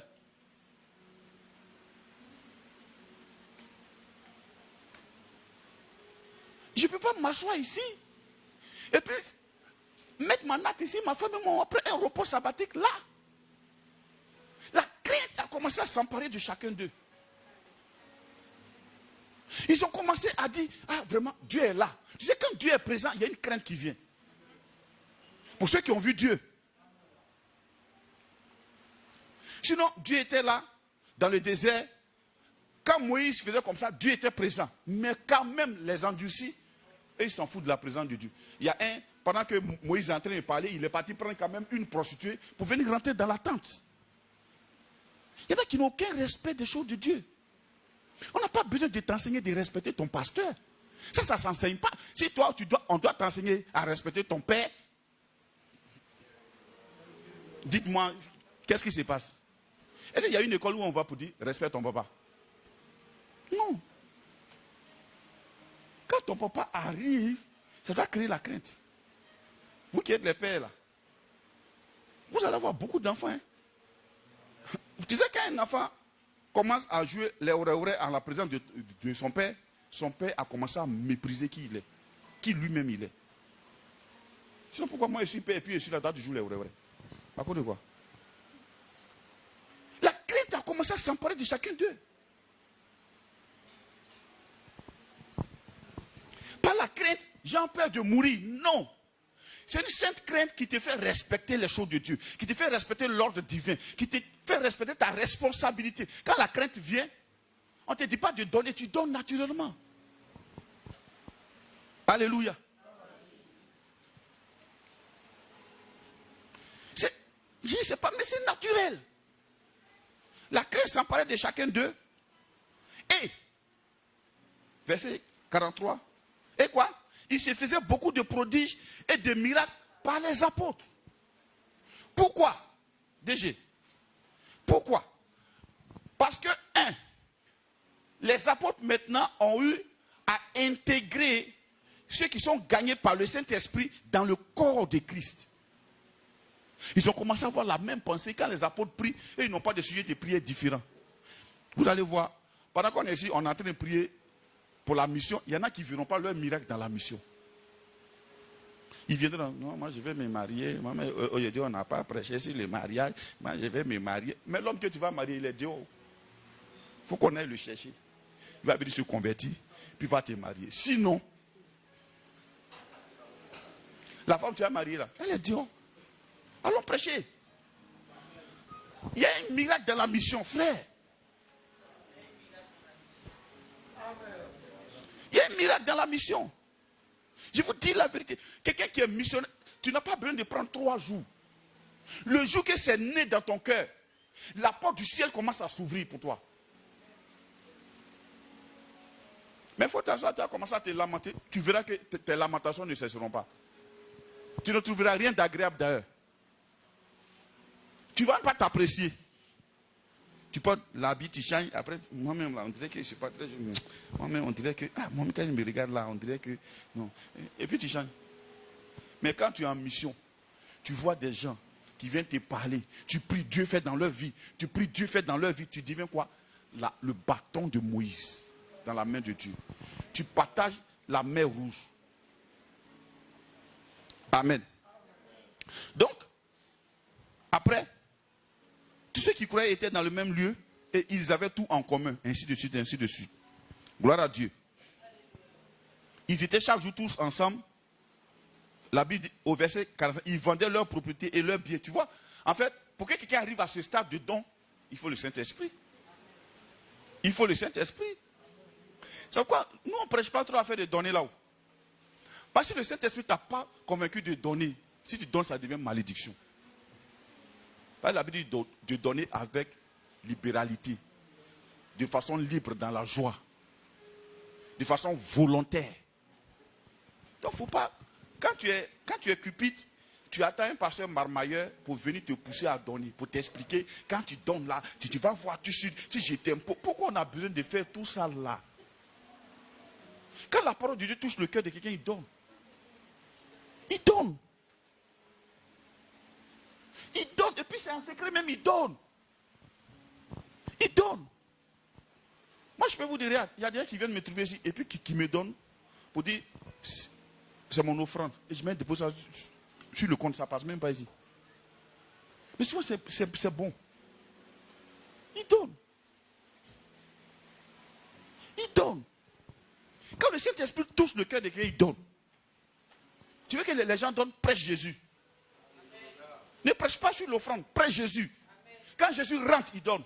Je ne peux pas m'asseoir ici et puis mettre ma natte ici, ma femme et moi, après un repos sabbatique là. La crainte a commencé à s'emparer de chacun d'eux. Ils ont commencé à dire, ah vraiment, Dieu est là. Tu sais, quand Dieu est présent, il y a une crainte qui vient. Pour ceux qui ont vu Dieu. Sinon, Dieu était là, dans le désert. Quand Moïse faisait comme ça, Dieu était présent. Mais quand même, les endurcis, et ils s'en foutent de la présence de Dieu. Il y a un, pendant que Moïse est en train de parler, il est parti prendre quand même une prostituée pour venir rentrer dans la tente. Il y en a qui n'ont aucun respect des choses de Dieu. On n'a pas besoin de t'enseigner de respecter ton pasteur. Ça ne s'enseigne pas. Si toi, on doit t'enseigner à respecter ton père, dites-moi, qu'est-ce qui se passe? Est-ce qu'il y a une école où on va pour dire, respecte ton papa? Non. Quand ton papa arrive, ça doit créer la crainte. Vous qui êtes les pères là, vous allez avoir beaucoup d'enfants. Hein? Tu sais, quand un enfant commence à jouer les oreilles en la présence de son père a commencé à mépriser qui il est, qui lui-même il est. Sinon, pourquoi moi je suis père et puis je suis là-dedans de jouer les oreilles? À cause de quoi? La crainte a commencé à s'emparer de chacun d'eux. Pas la crainte, j'ai peur de mourir. Non. C'est une sainte crainte qui te fait respecter les choses de Dieu, qui te fait respecter l'ordre divin, qui te fait respecter ta responsabilité. Quand la crainte vient, on ne te dit pas de donner, tu donnes naturellement. Alléluia. Je ne sais pas, mais c'est naturel. La crainte s'emparait de chacun d'eux. Et, verset 43, et quoi? Il se faisait beaucoup de prodiges et de miracles par les apôtres. Pourquoi? DG. Pourquoi? Parce que, les apôtres maintenant ont eu à intégrer ceux qui sont gagnés par le Saint-Esprit dans le corps de Christ. Ils ont commencé à avoir la même pensée quand les apôtres prient et ils n'ont pas de sujet de prière différents. Vous allez voir, pendant qu'on est ici, on est en train de prier pour la mission, il y en a qui ne verront pas leur miracle dans la mission. Ils viendront, non, moi je vais me marier. Aujourd'hui, on n'a pas prêché sur le mariage. Moi, je vais me marier. Mais l'homme que tu vas marier, il est Dieu. Il faut qu'on aille le chercher. Il va venir se convertir, puis il va te marier. Sinon, la femme que tu as mariée là, elle est Dieu. Allons prêcher. Il y a un miracle dans la mission, frère. Il y a un miracle dans la mission. Je vous dis la vérité. Quelqu'un qui est missionnaire, tu n'as pas besoin de prendre 3 jours. Le jour que c'est né dans ton cœur, la porte du ciel commence à s'ouvrir pour toi. Mais il faut t'asseoir, tu as commencé à te lamenter. Tu verras que tes lamentations ne cesseront pas. Tu ne trouveras rien d'agréable d'ailleurs. Tu ne vas pas t'apprécier. Tu portes l'habit, tu changes. Après, moi-même, là, on dirait que je ne suis pas très... Moi-même, on dirait que... Ah, moi-même, quand je me regarde là, on dirait que... Non. Et puis, tu changes. Mais quand tu es en mission, tu vois des gens qui viennent te parler. Tu pries, Dieu fait dans leur vie. Tu pries, Dieu fait dans leur vie. Tu deviens quoi? Le bâton de Moïse dans la main de Dieu. Tu partages la mer rouge. Amen. Donc, après, tous ceux qui croyaient étaient dans le même lieu et ils avaient tout en commun, ainsi de suite, ainsi de suite. Gloire à Dieu. Ils étaient chaque jour tous ensemble. La Bible dit, au verset 45, ils vendaient leurs propriétés et leurs biens. Tu vois, en fait, pour que quelqu'un arrive à ce stade de don, il faut le Saint-Esprit. Il faut le Saint-Esprit. C'est pourquoi nous, on ne prêche pas trop à faire de donner là-haut. Parce que le Saint-Esprit ne t'a pas convaincu de donner. Si tu donnes, ça devient malédiction. Parce que la Bible dit de donner avec libéralité, de façon libre, dans la joie, de façon volontaire. Donc, il ne faut pas... Quand tu es cupide, tu attends un pasteur marmailleur pour venir te pousser à donner, pour t'expliquer. Quand tu donnes là, tu vas voir tout de suite, si je t'aime. Pourquoi on a besoin de faire tout ça là? Quand la parole de Dieu touche le cœur de quelqu'un, il donne. Il donne. Il donne, et puis c'est un secret même, il donne. Il donne. Moi, je peux vous dire, il y a des gens qui viennent me trouver ici, et puis qui me donnent pour dire, c'est mon offrande. Et je mets dépose ça sur le compte, ça passe même pas ici. Mais souvent, c'est bon. Il donne. Il donne. Quand le Saint-Esprit touche le cœur de quelqu'un, il donne. Tu veux que les gens donnent, prêche Jésus. Ne prêche pas sur l'offrande, prêche Jésus. Quand Jésus rentre, il donne.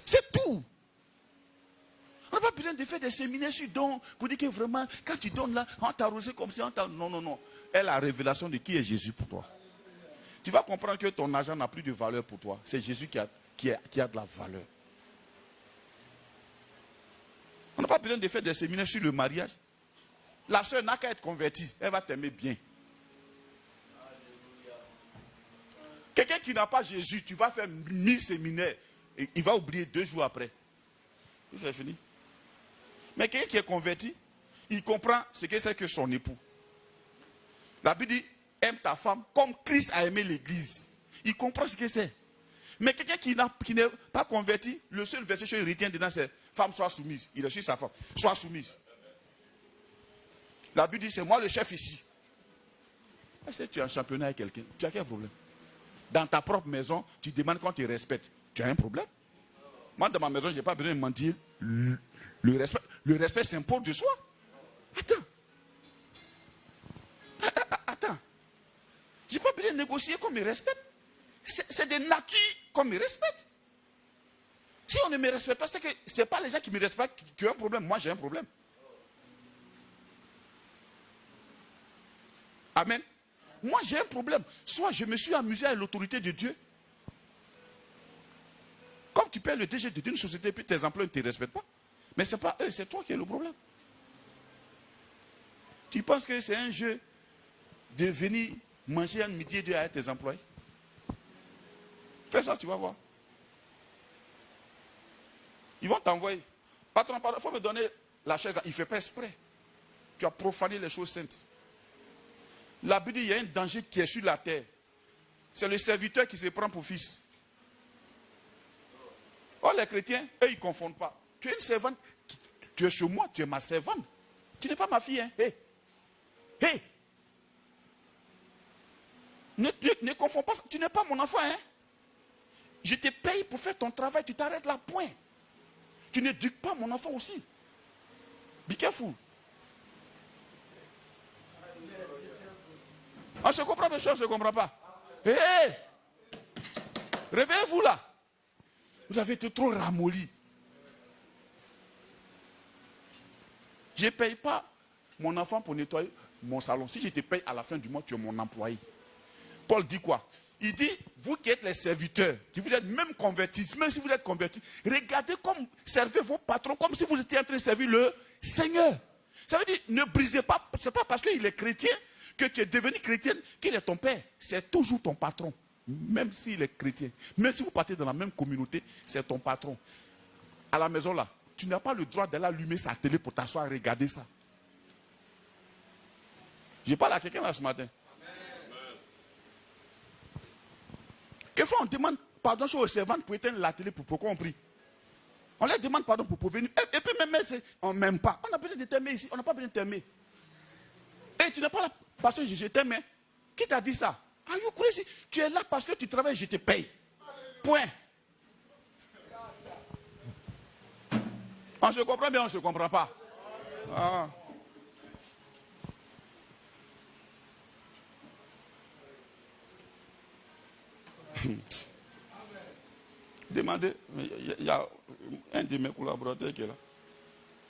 C'est tout. On n'a pas besoin de faire des séminaires sur don pour dire que vraiment, quand tu donnes là, on t'a arrosé comme si on t'a... Non, non, non. Elle a la révélation de qui est Jésus pour toi. Tu vas comprendre que ton argent n'a plus de valeur pour toi. C'est Jésus qui a de la valeur. On n'a pas besoin de faire des séminaires sur le mariage. La soeur n'a qu'à être convertie. Elle va t'aimer bien. Quelqu'un qui n'a pas Jésus, tu vas faire 1000 séminaires. Et il va oublier 2 jours après. C'est fini. Mais quelqu'un qui est converti, il comprend ce que c'est que son époux. La Bible dit, aime ta femme comme Christ a aimé l'église. Il comprend ce que c'est. Mais quelqu'un qui n'est pas converti, le seul verset qu'il retient dedans, c'est femme soit soumise. Il est sur sa femme. Sois soumise. La Bible dit, c'est moi le chef ici. Est-ce que tu es en championnat avec quelqu'un? Tu as quel problème? Dans ta propre maison, tu demandes qu'on te respecte. Tu as un problème? Moi, dans ma maison, je n'ai pas besoin de mentir. Le respect s'impose de soi. Attends. Attends. Je n'ai pas besoin de négocier qu'on me respecte. C'est de nature qu'on me respecte. Si on ne me respecte pas, c'est que ce n'est pas les gens qui me respectent qui ont un problème. Moi, j'ai un problème. Amen. Moi, j'ai un problème. Soit je me suis amusé à l'autorité de Dieu. Comme tu paies le DG d'une société, puis tes employés ne te respectent pas. Mais ce n'est pas eux, c'est toi qui es le problème. Tu penses que c'est un jeu de venir manger un midi et deux avec tes employés? Fais ça, tu vas voir. Ils vont t'envoyer. Patron, il faut me donner la chaise. Il ne fait pas exprès. Tu as profané les choses saintes. La Bible dit, il y a un danger qui est sur la terre. C'est le serviteur qui se prend pour fils. Oh, les chrétiens, eux, ils ne confondent pas. Tu es une servante. Tu es chez moi, tu es ma servante. Tu n'es pas ma fille, hein. Hey. Hey. Ne confonds pas. Tu n'es pas mon enfant, hein. Je te paye pour faire ton travail. Tu t'arrêtes là, point. Tu n'éduques pas mon enfant aussi. Be careful. On se comprend, monsieur, on ne se comprend pas. Hé, hey, réveillez-vous là. Vous avez été trop ramolli. Je ne paye pas mon enfant pour nettoyer mon salon. Si je te paye à la fin du mois, tu es mon employé. Paul dit quoi? Il dit, vous qui êtes les serviteurs, qui vous êtes même convertis, même si vous êtes convertis, regardez comme, servez vos patrons comme si vous étiez en train de servir le Seigneur. Ça veut dire, ne brisez pas, c'est pas parce qu'il est chrétien que tu es devenu chrétien qu'il est ton père. C'est toujours ton patron, même s'il est chrétien. Même si vous partez dans la même communauté, c'est ton patron. À la maison là, tu n'as pas le droit d'aller allumer sa télé pour t'asseoir et regarder ça. Je parle à quelqu'un là ce matin. Quelquefois, on demande pardon aux servantes pour éteindre la télé pour qu'on prie. On leur demande pardon pour venir. Et puis même, on ne m'aime pas. On a besoin de t'aimer ici. On n'a pas besoin de t'aimer. Et tu n'es pas là parce que je t'aime. Qui t'a dit ça? Are you crazy? Tu es là parce que tu travailles, je te paye. Point. On se comprend bien, on ne se comprend pas. Ah. Demandez, il y a un de mes collaborateurs qui est là.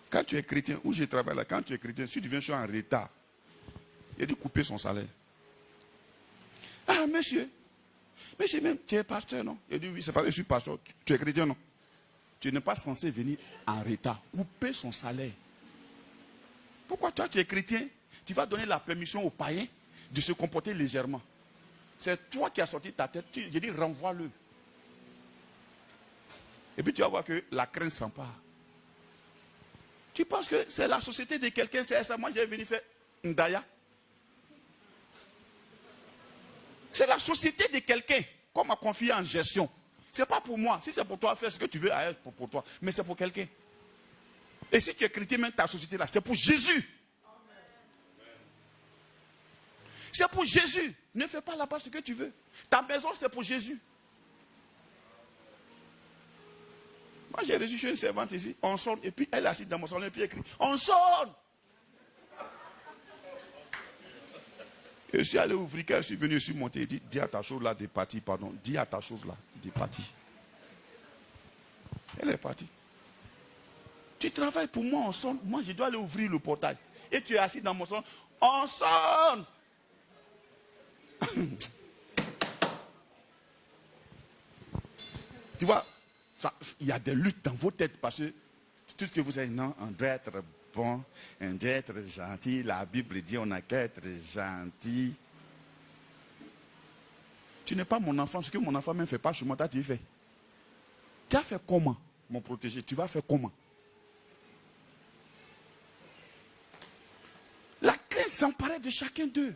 Quand tu es chrétien, où je travaille là, quand tu es chrétien, si tu viens chez en retard, il a dit couper son salaire. Ah, monsieur, même, tu es pasteur, non? Il a dit oui, c'est parce que je suis pasteur. Tu es chrétien, non? Tu n'es pas censé venir en retard. Couper son salaire. Pourquoi toi, tu es chrétien? Tu vas donner la permission aux païens de se comporter légèrement. C'est toi qui as sorti ta tête. J'ai dit renvoie-le. Et puis tu vas voir que la crainte s'empare. Tu penses que c'est la société de quelqu'un, c'est ça? Moi, j'ai venu faire Ndaya. C'est la société de quelqu'un qu'on m'a confié en gestion. Ce n'est pas pour moi. Si c'est pour toi, fais ce que tu veux pour toi. Mais c'est pour quelqu'un. Et si tu es chrétien, même ta société là, c'est pour Jésus. C'est pour Jésus. Ne fais pas là-bas ce que tu veux. Ta maison, c'est pour Jésus. Moi, j'ai reçu chez une servante ici. On sonne. Et puis, elle est assise dans mon salon et puis elle écrit. On sonne. Et je suis allé ouvrir. Quand je suis venu, je suis monté. Il dit, dis à ta chose là de partir, pardon. Dis à ta chose là de partir. Elle est partie. Tu travailles pour moi, on sonne. Moi, je dois aller ouvrir le portail. Et tu es assis dans mon salon. On sonne. Tu vois, il y a des luttes dans vos têtes parce que tout ce que vous avez, non, on doit être bon, on doit être gentil. La Bible dit on n'a qu'à être gentil. Tu n'es pas mon enfant, ce que mon enfant ne fait pas chez moi, tu fais. Tu as fait comment, mon protégé? Tu vas faire comment? La crainte s'emparait de chacun d'eux.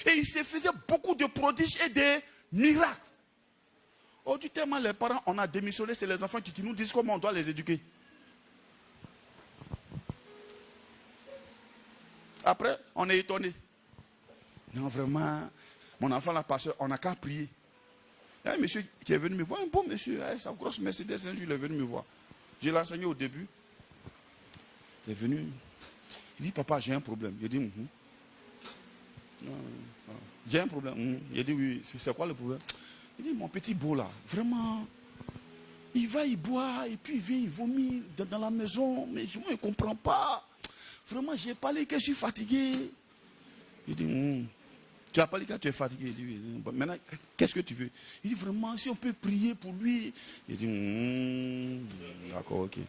Et il se faisait beaucoup de prodiges et de miracles. Oh, du tellement les parents, on a démissionné, c'est les enfants qui nous disent comment on doit les éduquer. Après, on est étonné. Non, vraiment, mon enfant l'a passé, on n'a qu'à prier. Il y a un monsieur qui est venu me voir, un bon monsieur, sa grosse Mercedes, un jour il est venu me voir. Je l'ai enseigné au début. Il est venu, il dit, papa, j'ai un problème. Il dit, j'ai un problème. Il dit, oui, c'est quoi le problème? Il dit, mon petit beau là, vraiment, il va, il boit, et puis il vient, il vomit dans la maison, mais moi, je ne comprends pas. Vraiment, j'ai parlé que je suis fatigué. Il dit, tu as parlé que tu es fatigué. Il dit, oui. Maintenant, qu'est-ce que tu veux? Il dit, vraiment, si on peut prier pour lui. Il dit, d'accord, ok.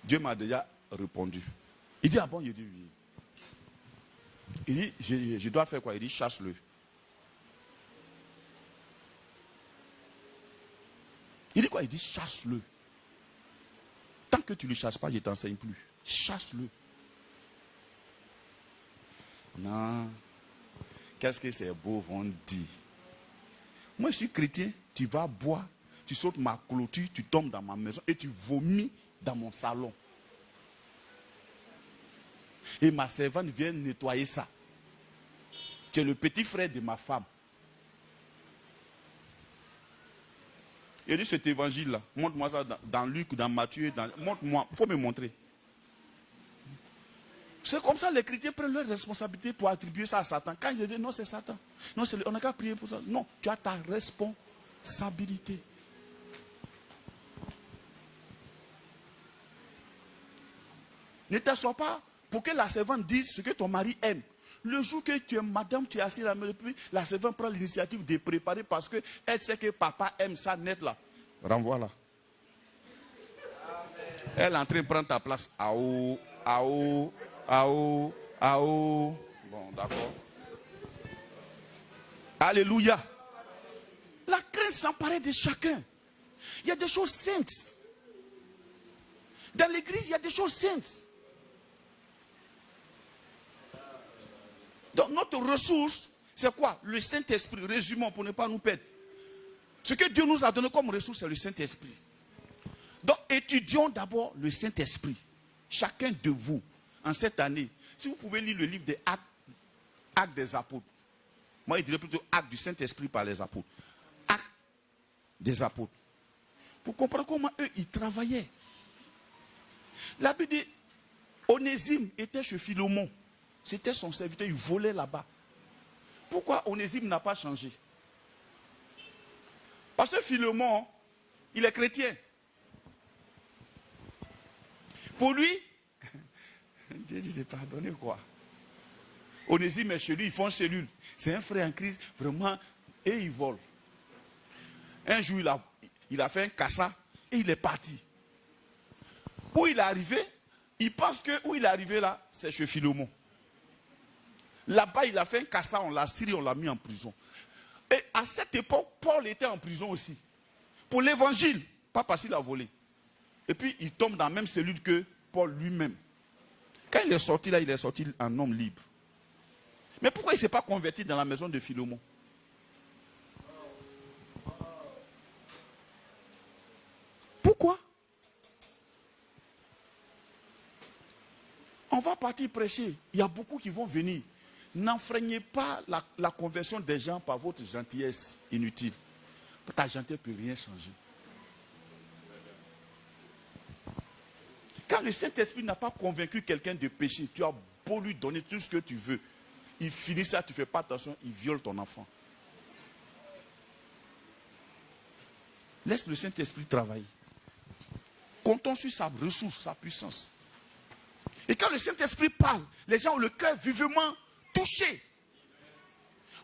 Dieu m'a déjà répondu. Il dit, ah bon? Il dit, oui. Il dit, je dois faire quoi? Il dit, chasse-le. Il dit quoi? Il dit, chasse-le. Tant que tu ne le chasses pas, je ne t'enseigne plus. Chasse-le. Non. Qu'est-ce que ces beaux vont dire? Moi, je suis chrétien. Tu vas boire, tu sautes ma clôture, tu tombes dans ma maison et tu vomis dans mon salon. Et ma servante vient nettoyer ça. Tu es le petit frère de ma femme. Il dit cet évangile-là, montre-moi ça dans Luc, dans Matthieu, montre-moi, il faut me montrer. C'est comme ça les chrétiens prennent leurs responsabilités pour attribuer ça à Satan. Quand ils disent non, c'est Satan. Non, on n'a qu'à prier pour ça. Non, tu as ta responsabilité. Ne t'assois pas pour que la servante dise ce que ton mari aime. Le jour que tu es madame, tu es assis là, puis la servante prend l'initiative de préparer parce qu'elle sait que papa aime ça net là. Renvoie là. Elle est en train de prendre ta place. Aou, aou, aou, aou. Bon, d'accord. Alléluia. La crainte s'emparait de chacun. Il y a des choses saintes. Dans l'église, il y a des choses saintes. Donc notre ressource, c'est quoi? Le Saint-Esprit. Résumons pour ne pas nous perdre. Ce que Dieu nous a donné comme ressource, c'est le Saint-Esprit. Donc étudions d'abord le Saint-Esprit. Chacun de vous, en cette année, si vous pouvez lire le livre des Actes des apôtres. Moi, je dirais plutôt Actes du Saint-Esprit par les apôtres. Actes des apôtres. Pour comprendre comment eux, ils travaillaient. La Bible dit, Onésime était chez Philémon. C'était son serviteur, il volait là-bas. Pourquoi Onésime n'a pas changé? Parce que Philémon, il est chrétien. Pour lui, Dieu dit, pardonnez quoi. Onésime est chez lui, ils font cellule. C'est un frère en crise, vraiment, et il vole. Un jour, il a fait un cassa et il est parti. Où il est arrivé, il pense que où il est arrivé là, c'est chez Philémon. Là-bas, il a fait un cassa, on l'a tiré, on l'a mis en prison. Et à cette époque, Paul était en prison aussi. Pour l'évangile, pas parce qu'il a volé. Et puis, il tombe dans la même cellule que Paul lui-même. Quand il est sorti là, il est sorti en homme libre. Mais pourquoi il ne s'est pas converti dans la maison de Philémon? Pourquoi? On va partir prêcher. Il y a beaucoup qui vont venir. N'enfreignez pas la conversion des gens par votre gentillesse inutile. Ta gentillesse ne peut rien changer. Quand le Saint-Esprit n'a pas convaincu quelqu'un de péché, tu as beau lui donner tout ce que tu veux. Il finit ça, tu ne fais pas attention, il viole ton enfant. Laisse le Saint-Esprit travailler. Comptons sur sa ressource, sa puissance. Et quand le Saint-Esprit parle, les gens ont le cœur vivement touché.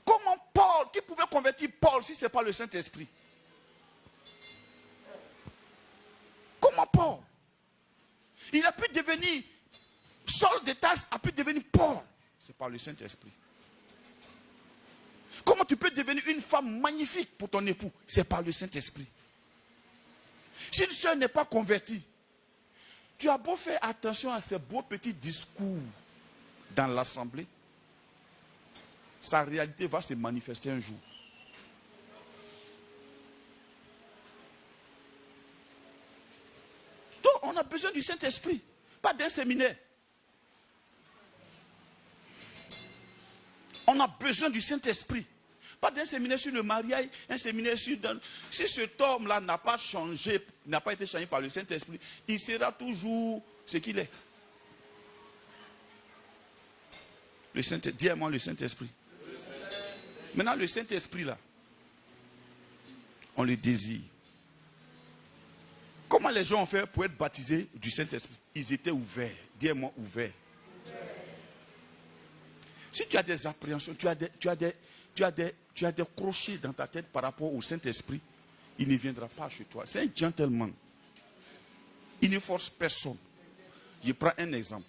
Comment Paul, qui pouvait convertir Paul si ce n'est pas le Saint-Esprit? Comment Paul? Il a pu devenir, Saul de Tarse a pu devenir Paul. C'est par le Saint-Esprit. Comment tu peux devenir une femme magnifique pour ton époux? C'est par le Saint-Esprit. Si une soeur n'est pas convertie, tu as beau faire attention à ces beaux petits discours dans l'assemblée, sa réalité va se manifester un jour. Donc, on a besoin du Saint-Esprit, pas d'un séminaire. On a besoin du Saint-Esprit. Pas d'un séminaire sur le mariage, un séminaire sur... Si cet homme-là n'a pas changé, n'a pas été changé par le Saint-Esprit, il sera toujours ce qu'il est. Dis-moi le Saint-Esprit. Maintenant, le Saint-Esprit, là, on le désire. Comment les gens ont fait pour être baptisés du Saint-Esprit? Ils étaient ouverts. Dis-moi ouverts. Si tu as des appréhensions, tu as des crochets dans ta tête par rapport au Saint-Esprit, il ne viendra pas chez toi. C'est un gentleman. Il ne force personne. Je prends un exemple.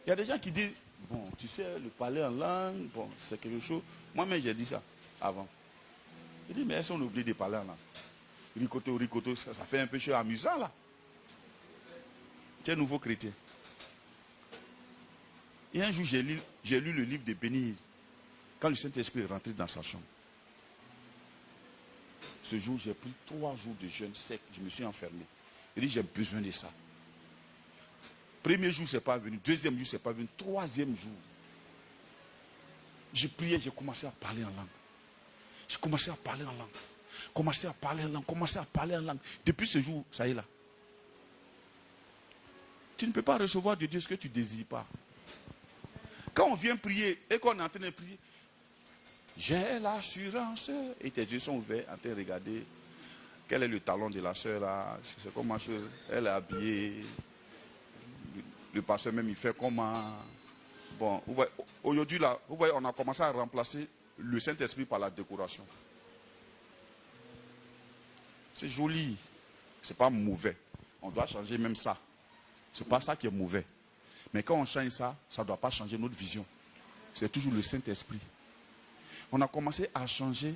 Il y a des gens qui disent, bon, tu sais, le parler en langue, bon, c'est quelque chose. Moi-même, j'ai dit ça avant. Je dis, mais est-ce qu'on oublie de parler en langue? Ricoto, ça fait un peu amusant là. Tu es un nouveau chrétien. Et un jour, j'ai lu le livre de Béni, quand le Saint-Esprit est rentré dans sa chambre. Ce jour, j'ai pris 3 jours de jeûne sec. Je me suis enfermé. Il dit, j'ai besoin de ça. Premier jour, c'est pas venu. Deuxième jour, c'est pas venu. Troisième jour, j'ai prié, j'ai commencé à parler en langue. J'ai commencé à parler en langue. Commencé à parler en langue. Depuis ce jour, ça y est là. Tu ne peux pas recevoir de Dieu ce que tu ne désires pas. Quand on vient prier et qu'on est en train de prier, j'ai l'assurance. Et tes yeux sont ouverts en train de regarder quel est le talon de la soeur là. C'est comment chose. Elle est habillée. Le pasteur même il fait comment. Bon, vous voyez, aujourd'hui, là, vous voyez, on a commencé à remplacer le Saint-Esprit par la décoration. C'est joli. C'est pas mauvais. On doit changer même ça. C'est pas ça qui est mauvais. Mais quand on change ça, ça ne doit pas changer notre vision. C'est toujours le Saint-Esprit. On a commencé à changer.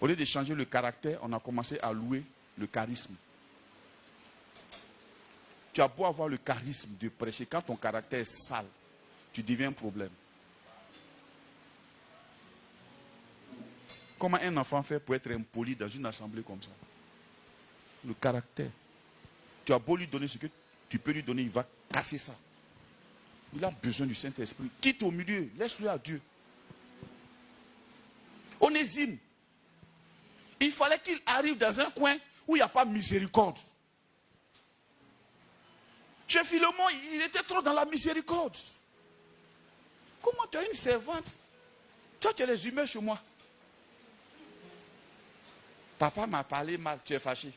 Au lieu de changer le caractère, on a commencé à louer le charisme. Tu as beau avoir le charisme de prêcher, quand ton caractère est sale, tu deviens un problème. Comment un enfant fait pour être impoli dans une assemblée comme ça? Le caractère. Tu as beau lui donner ce que tu peux lui donner, il va casser ça. Il a besoin du Saint-Esprit. Quitte au milieu, laisse-le à Dieu. Onésime, il fallait qu'il arrive dans un coin où il n'y a pas miséricorde. Chez Philémon, il était trop dans la miséricorde. Comment tu as une servante? Toi, tu as les humeurs chez moi. Papa m'a parlé mal, tu es fâché.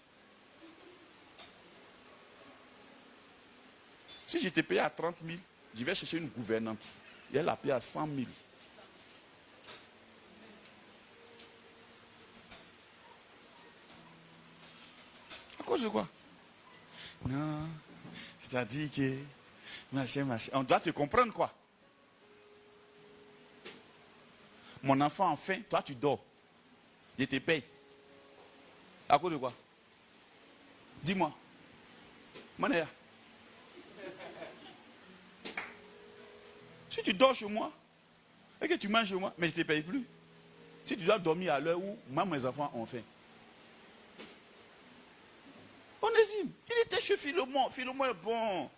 Si j'étais payé à 30 000, je vais chercher une gouvernante. Et elle a payé à 100 000. À cause de quoi? Non, c'est-à-dire que... Machin. On doit te comprendre quoi? Mon enfant, enfin, toi tu dors. Je te paye. À cause de quoi? Dis-moi. Manéa. Si tu dors chez moi, et que tu manges chez moi, mais je ne te paye plus. Si tu dois dormir à l'heure où moi, mes enfants ont faim. Onésime, il était chez Philémon. Philémon est bon.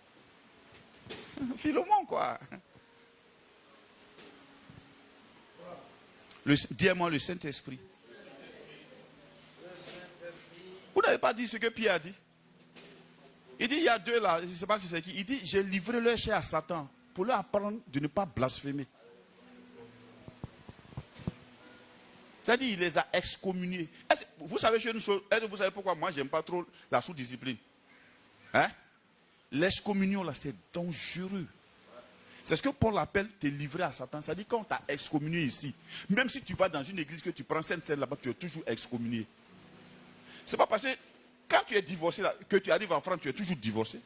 Philémon, quoi. Dis-moi le Saint-Esprit. Vous n'avez pas dit ce que Pierre a dit? Il dit, il y a deux là, je ne sais pas si c'est qui. Il dit, j'ai livré leur chair à Satan pour leur apprendre de ne pas blasphémer. C'est-à-dire, il les a excommuniés. Vous savez une chose, vous savez pourquoi moi, je n'aime pas trop la sous-discipline? Hein? L'excommunion, là, c'est dangereux. C'est ce que Paul appelle te livrer à Satan. C'est-à-dire, quand on t'a excommunié ici, même si tu vas dans une église que tu prends scène là-bas, tu es toujours excommunié. C'est pas parce que quand tu es divorcé, là, que tu arrives en France, tu es toujours divorcé.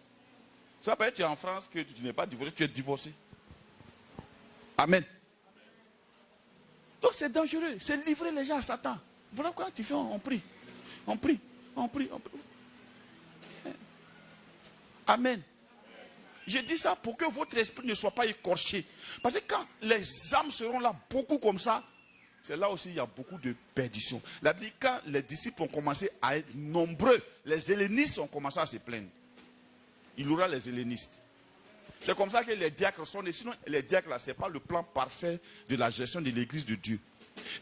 C'est pas parce que tu es en France que tu n'es pas divorcé, tu es divorcé. Amen. Donc c'est dangereux, c'est livrer les gens à Satan. Voilà pourquoi tu fais, on prie. On prie. Amen. Je dis ça pour que votre esprit ne soit pas écorché. Parce que quand les âmes seront là, beaucoup comme ça, c'est là aussi il y a beaucoup de perdition. La Bible dit, quand les disciples ont commencé à être nombreux, les hellénistes ont commencé à se plaindre. Il y aura les hellénistes. C'est comme ça que les diacres sont nés. Sinon, les diacres, là, ce n'est pas le plan parfait de la gestion de l'église de Dieu.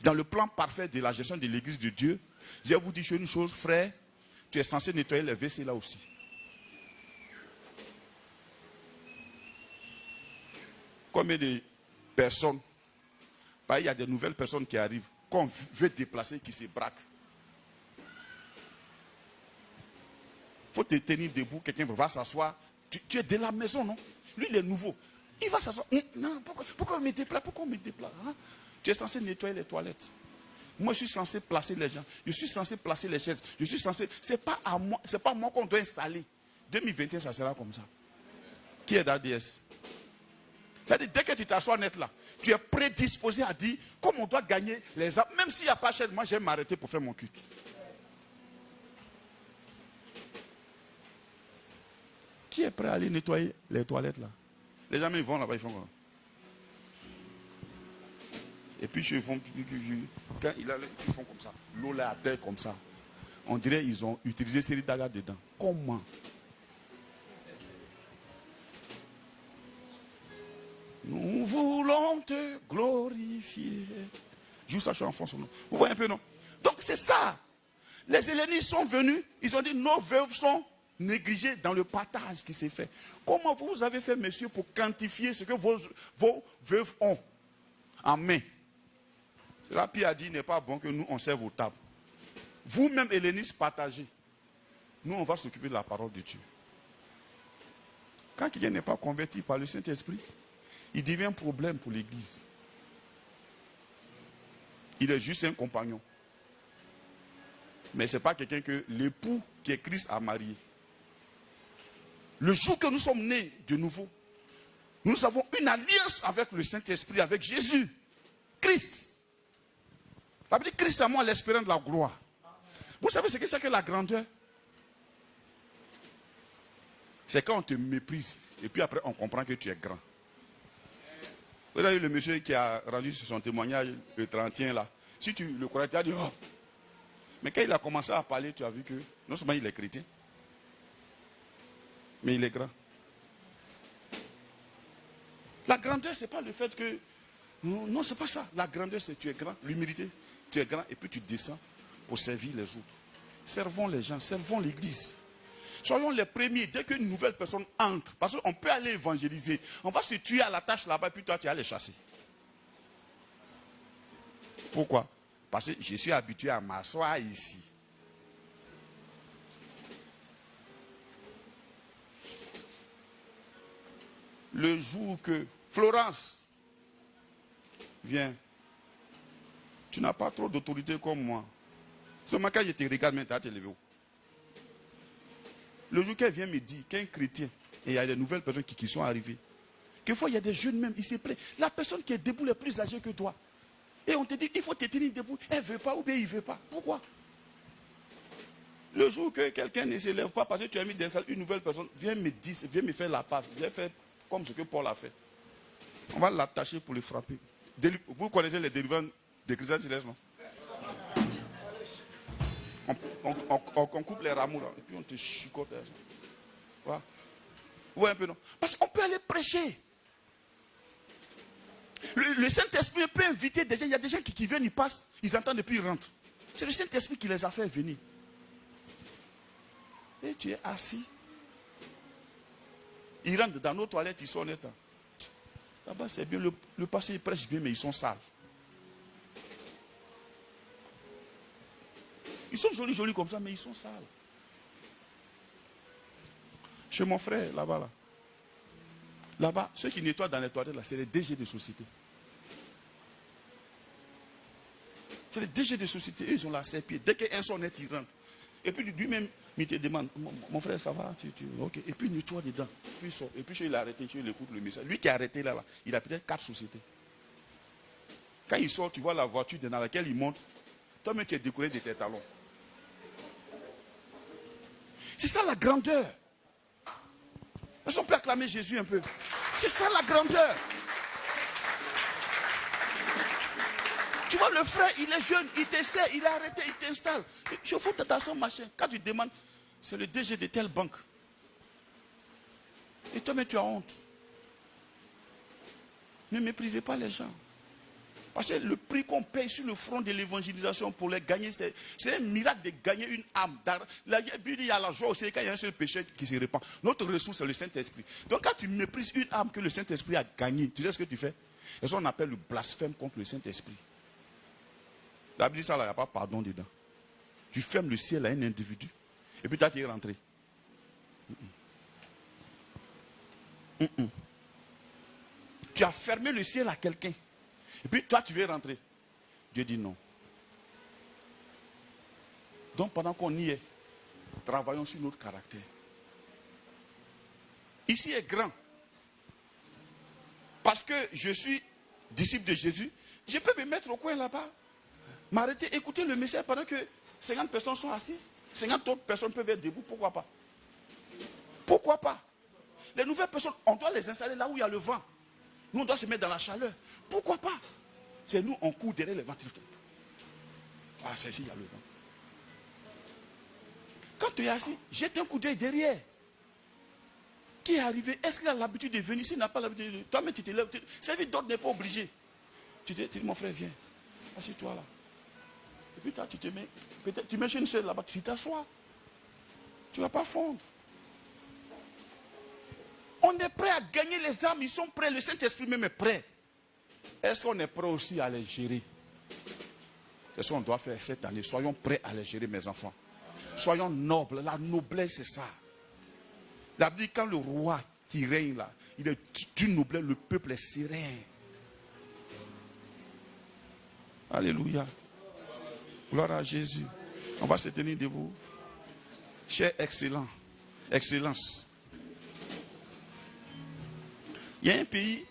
Dans le plan parfait de la gestion de l'église de Dieu, je vais vous dire une chose, frère, tu es censé nettoyer les WC là aussi. Combien de personnes, il y a des nouvelles personnes qui arrivent, qu'on veut déplacer, qui se braquent. Il faut te tenir debout, quelqu'un va s'asseoir. Tu es de la maison, non? Lui, il est nouveau. Il va s'asseoir. Non, pourquoi on me déplace? Hein? Tu es censé nettoyer les toilettes. Moi, je suis censé placer les gens. Je suis censé placer les chaises. Je suis censé... C'est pas à moi, c'est pas moi qu'on doit installer. 2021, ça sera comme ça. Qui est d'ADS? C'est-à-dire, dès que tu t'assois net là, tu es prédisposé à dire, comme on doit gagner les âmes, même s'il n'y a pas chaise, moi, je vais m'arrêter pour faire mon culte. Qui est prêt à aller nettoyer les toilettes là? Les gens, ils vont là-bas, ils font quoi? Et puis, ils font, quand ils font comme ça, l'eau là à terre comme ça. On dirait qu'ils ont utilisé Seridaga dedans. Comment? Nous voulons te glorifier. Juste ça, je suis en France. Vous voyez un peu, non? Donc, c'est ça. Les hellénistes sont venus, ils ont dit, nos veuves sont négligées dans le partage qui s'est fait. Comment vous avez fait, messieurs, pour quantifier ce que vos veuves ont en main? C'est là, Pierre a dit, il n'est pas bon que nous, on serve aux tables. Vous-même, hellénistes, partagez. Nous, on va s'occuper de la parole de Dieu. Quand quelqu'un n'est pas converti par le Saint-Esprit, il devient un problème pour l'église. Il est juste un compagnon. Mais ce n'est pas quelqu'un que l'époux qui est Christ a marié. Le jour que nous sommes nés de nouveau, nous avons une alliance avec le Saint-Esprit, avec Jésus, Christ. Ça veut dire Christ à moi l'espérance de la gloire. Vous savez ce que c'est que la grandeur? C'est quand on te méprise et puis après on comprend que tu es grand. Vous avez eu le monsieur qui a rendu son témoignage le 31 là. Si tu le crois, tu as dit oh. Mais quand il a commencé à parler, tu as vu que non seulement il est chrétien, mais il est grand. La grandeur, ce n'est pas le fait que... Non, ce n'est pas ça. La grandeur, c'est que tu es grand. L'humilité, tu es grand et puis tu descends pour servir les autres. Servons les gens, servons l'église. Soyons les premiers, dès qu'une nouvelle personne entre, parce qu'on peut aller évangéliser. On va se tuer à la tâche là-bas et puis toi, tu vas les chasser. Pourquoi? Parce que je suis habitué à m'asseoir ici. Le jour que Florence vient, tu n'as pas trop d'autorité comme moi. Seulement quand je te regarde maintenant, tu es levé où? Le jour qu'elle vient me dire qu'un chrétien, et il y a des nouvelles personnes qui sont arrivées, quelquefois il y a des jeunes même, ils se plaignent. La personne qui est debout est plus âgée que toi. Et on te dit, il faut te tenir debout. Elle ne veut pas ou bien il ne veut pas. Pourquoi? Le jour que quelqu'un ne se lève pas parce que tu as mis d'installer une nouvelle personne, viens me dire, viens me faire la passe. Viens faire comme ce que Paul a fait. On va l'attacher pour le frapper. Vous connaissez les délivrants des chrétiens célestes, non? On coupe les rameaux là, et puis on te chicote. Voilà. Vous voyez un peu, non? Parce qu'on peut aller prêcher. Le Saint-Esprit peut inviter des gens. Il y a des gens qui viennent, ils passent, ils entendent et puis ils rentrent. C'est le Saint-Esprit qui les a fait venir. Et tu es assis. Ils rentrent dans nos toilettes, ils sont nets. Là-bas, c'est bien. Le pasteur, il prêche bien, mais ils sont sales. Ils sont jolis, jolis comme ça, mais ils sont sales. Chez mon frère, là-bas, là. Là-bas, ceux qui nettoient dans les toilettes, là, c'est les DG de société. C'est les DG de société. Eux, ils ont la serpillère. Dès qu'un sont net, ils rentrent. Et puis lui-même, il te demande, mon frère, ça va? Ok. Et puis il nettoie dedans. Puis il sort. Et puis il a arrêté, il écoute le message. Lui qui a arrêté là, il a peut-être 4 sociétés. Quand il sort, tu vois la voiture dans laquelle il monte. Toi-même, tu es décoré de tes talons. C'est ça la grandeur. Est-ce qu'on peut acclamer Jésus un peu? C'est ça la grandeur. Tu vois, le frère, il est jeune, il t'essaie, il a arrêté, il t'installe. Je fous attention, machin. Quand tu demandes, c'est le DG de telle banque. Et toi, mais tu as honte. Ne méprisez pas les gens. Parce que le prix qu'on paye sur le front de l'évangélisation pour les gagner, c'est un miracle de gagner une âme. Il y a la joie aussi quand il y a un seul péché qui se répand. Notre ressource, c'est le Saint-Esprit. Donc quand tu méprises une âme que le Saint-Esprit a gagnée, tu sais ce que tu fais? C'est ce qu'on appelle le blasphème contre le Saint-Esprit. La Bible dit ça, il n'y a pas pardon dedans. Tu fermes le ciel à un individu. Et puis toi, tu es rentré. Tu as fermé le ciel à quelqu'un. Et puis toi, tu veux rentrer. Dieu dit non. Donc pendant qu'on y est, travaillons sur notre caractère. Ici est grand. Parce que je suis disciple de Jésus, je peux me mettre au coin là-bas, m'arrêter, écouter le message pendant que 50 personnes sont assises, 50 autres personnes peuvent être debout. Pourquoi pas? Pourquoi pas? Les nouvelles personnes, on doit les installer là où il y a le vent. Nous, on doit se mettre dans la chaleur. Pourquoi pas? C'est nous, on court derrière les ventilateurs. Ah, c'est ici, il y a le vent. Quand tu es assis, jette un coup d'œil derrière. Qui est arrivé? Est-ce qu'il a l'habitude de venir? S'il n'a pas l'habitude de venir, toi-même, tu te lèves. Servir d'autres n'est pas obligé. Tu dis, mon frère, viens. Assieds-toi là. Et puis toi, tu te mets. Peut-être tu mets chez une chaise là-bas, tu t'assois. Tu ne vas pas fondre. On est prêt à gagner les âmes, ils sont prêts, le Saint-Esprit même est prêt. Est-ce qu'on est prêt aussi à les gérer? C'est ce qu'on doit faire cette année. Soyons prêts à les gérer, mes enfants. Soyons nobles. La noblesse, c'est ça. La Bible dit quand le roi qui règne là, il est d'une noblesse, le peuple est serein. Alléluia. Gloire à Jésus. On va se tenir debout. Cher excellent, excellence. Il y a un pays,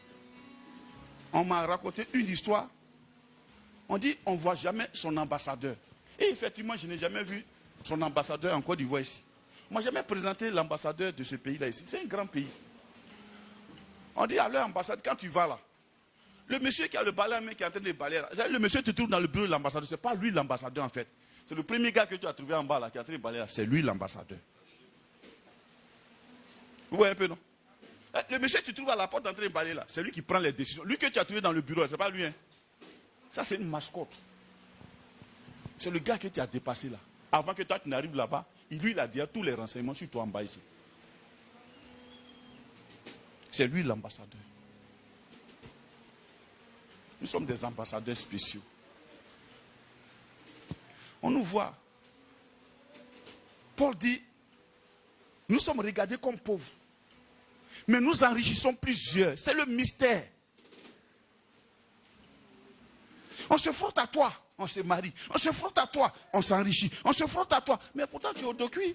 on m'a raconté une histoire. On dit on ne voit jamais son ambassadeur. Et effectivement, je n'ai jamais vu son ambassadeur en Côte d'Ivoire ici. Moi, j'ai jamais présenté l'ambassadeur de ce pays-là ici. C'est un grand pays. On dit à leur ambassade, quand tu vas là, le monsieur qui a le balai à main qui est en train de balayer, le monsieur te trouve dans le bureau de l'ambassadeur. Ce n'est pas lui l'ambassadeur en fait. C'est le premier gars que tu as trouvé en bas là, qui est en train de balayer. C'est lui l'ambassadeur. Vous voyez un peu, non? Le monsieur que tu trouves à la porte en train de balayer là, c'est lui qui prend les décisions. Lui que tu as trouvé dans le bureau, ce n'est pas lui. Hein. Ça, c'est une mascotte. C'est le gars que tu as dépassé là. Avant que toi tu n'arrives là-bas, lui il a dit tous les renseignements sur toi en bas ici. C'est lui l'ambassadeur. Nous sommes des ambassadeurs spéciaux. On nous voit. Paul dit, nous sommes regardés comme pauvres. Mais nous enrichissons plusieurs. C'est le mystère. On se frotte à toi, on se marie. On se frotte à toi, on s'enrichit. On se frotte à toi. Mais pourtant tu es au dos cuit.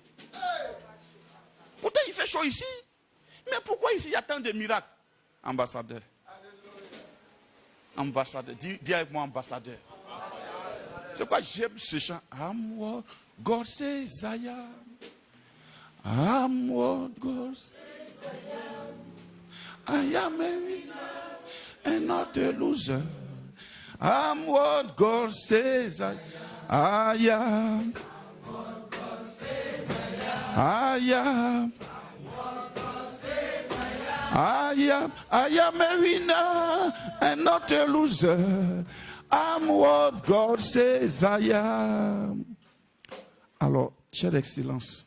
Pourtant il fait chaud ici. Mais pourquoi ici il y a tant de miracles? Ambassadeur. Ambassadeur. Dis avec moi ambassadeur. C'est quoi j'aime ce chant? I'm what God says I am. I'm what God says I am a winner and not a loser. I'm what God says I am. I am. I am a winner and not a loser. I'm what God says I am. Alors, chère excellence,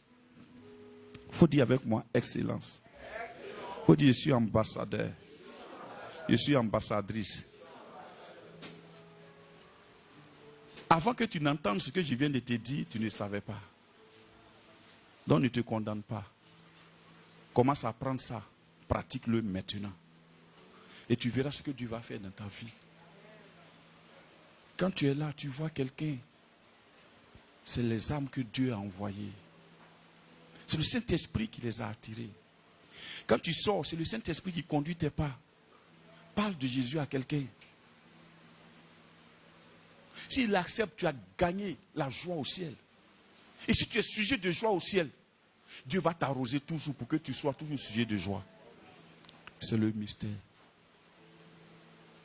il faut dire avec moi excellence. Il faut dire je suis ambassadeur. Je suis ambassadrice. Avant que tu n'entendes ce que je viens de te dire, tu ne savais pas. Donc ne te condamne pas. Commence à apprendre ça. Pratique-le maintenant. Et tu verras ce que Dieu va faire dans ta vie. Quand tu es là, tu vois quelqu'un. C'est les âmes que Dieu a envoyées. C'est le Saint-Esprit qui les a attirées. Quand tu sors, c'est le Saint-Esprit qui conduit tes pas. Parle de Jésus à quelqu'un. S'il accepte, tu as gagné la joie au ciel. Et si tu es sujet de joie au ciel, Dieu va t'arroser toujours pour que tu sois toujours sujet de joie. C'est le mystère.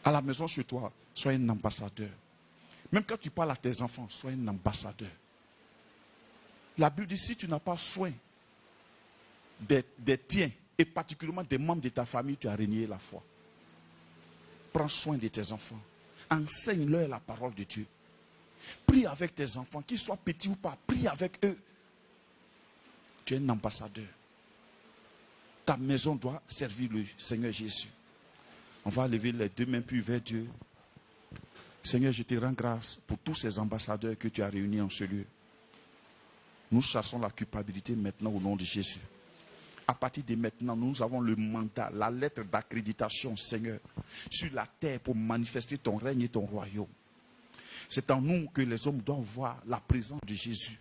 À la maison chez toi, sois un ambassadeur. Même quand tu parles à tes enfants, sois un ambassadeur. La Bible dit, si tu n'as pas soin des tiens, et particulièrement des membres de ta famille, tu as régné la foi. Prends soin de tes enfants. Enseigne-leur la parole de Dieu. Prie avec tes enfants, qu'ils soient petits ou pas, prie avec eux. Tu es un ambassadeur. Ta maison doit servir le Seigneur Jésus. On va lever les deux mains puis vers Dieu. Seigneur, je te rends grâce pour tous ces ambassadeurs que tu as réunis en ce lieu. Nous chassons la culpabilité maintenant au nom de Jésus. À partir de maintenant, nous avons le mandat, la lettre d'accréditation, Seigneur, sur la terre pour manifester ton règne et ton royaume. C'est en nous que les hommes doivent voir la présence de Jésus,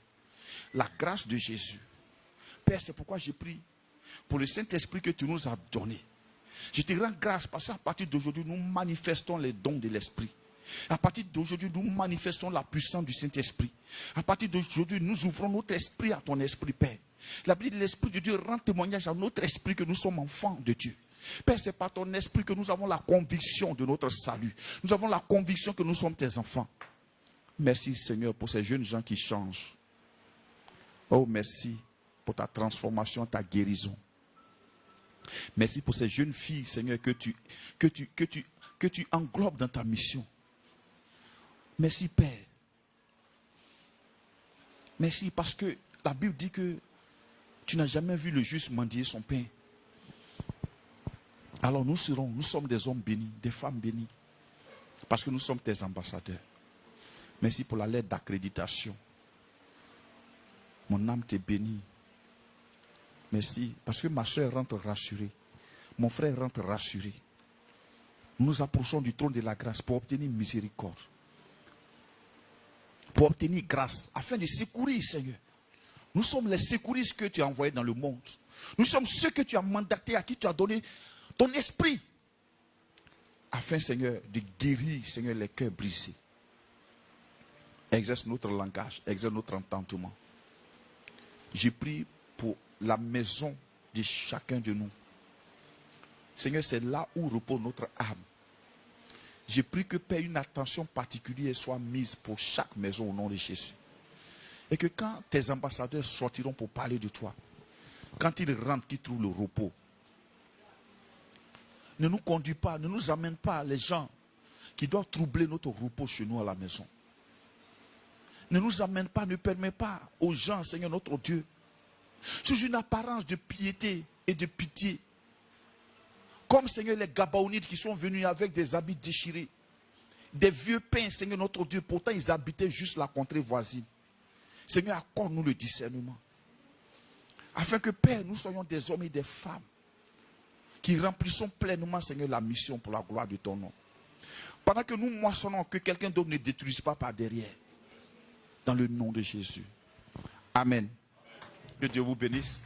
la grâce de Jésus. Père, c'est pourquoi je prie pour le Saint-Esprit que tu nous as donné. Je te rends grâce parce qu'à partir d'aujourd'hui, nous manifestons les dons de l'Esprit. À partir d'aujourd'hui, nous manifestons la puissance du Saint-Esprit. À partir d'aujourd'hui, nous ouvrons notre esprit à ton esprit, Père. La Bible dit l'Esprit de Dieu rend témoignage à notre esprit que nous sommes enfants de Dieu. Père, c'est par ton esprit que nous avons la conviction de notre salut. Nous avons la conviction que nous sommes tes enfants. Merci, Seigneur, pour ces jeunes gens qui changent. Oh, merci pour ta transformation, ta guérison. Merci pour ces jeunes filles, Seigneur, que tu englobes dans ta mission. Merci, Père. Merci parce que la Bible dit que tu n'as jamais vu le juste mendier son pain. Alors nous sommes des hommes bénis, des femmes bénies. Parce que nous sommes tes ambassadeurs. Merci pour la lettre d'accréditation. Mon âme t'est bénie. Merci parce que ma soeur rentre rassurée. mon frère rentre rassuré. Nous nous approchons du trône de la grâce pour obtenir miséricorde, pour obtenir grâce, afin de secourir, Seigneur. Nous sommes les secouristes que tu as envoyés dans le monde. Nous sommes ceux que tu as mandatés, à qui tu as donné ton esprit, afin, Seigneur, de guérir, Seigneur, les cœurs brisés. Exerce notre langage, exerce notre entendement. J'ai pris pour la maison de chacun de nous. Seigneur, c'est là où repose notre âme. J'ai pris que, Père, une attention particulière soit mise pour chaque maison au nom de Jésus. Et que quand tes ambassadeurs sortiront pour parler de toi, quand ils rentrent, qu'ils trouvent le repos, ne nous conduis pas, ne nous amène pas les gens qui doivent troubler notre repos chez nous à la maison. Ne nous amène pas, ne permets pas aux gens, Seigneur notre Dieu, sous une apparence de piété et de pitié, comme, Seigneur, les Gabaonites qui sont venus avec des habits déchirés, des vieux pains, Seigneur notre Dieu, pourtant ils habitaient juste la contrée voisine. Seigneur, accorde-nous le discernement, afin que, Père, nous soyons des hommes et des femmes qui remplissons pleinement, Seigneur, la mission pour la gloire de ton nom. Pendant que nous moissonnons, que quelqu'un d'autre ne détruise pas par derrière. Dans le nom de Jésus. Amen. Que Dieu vous bénisse.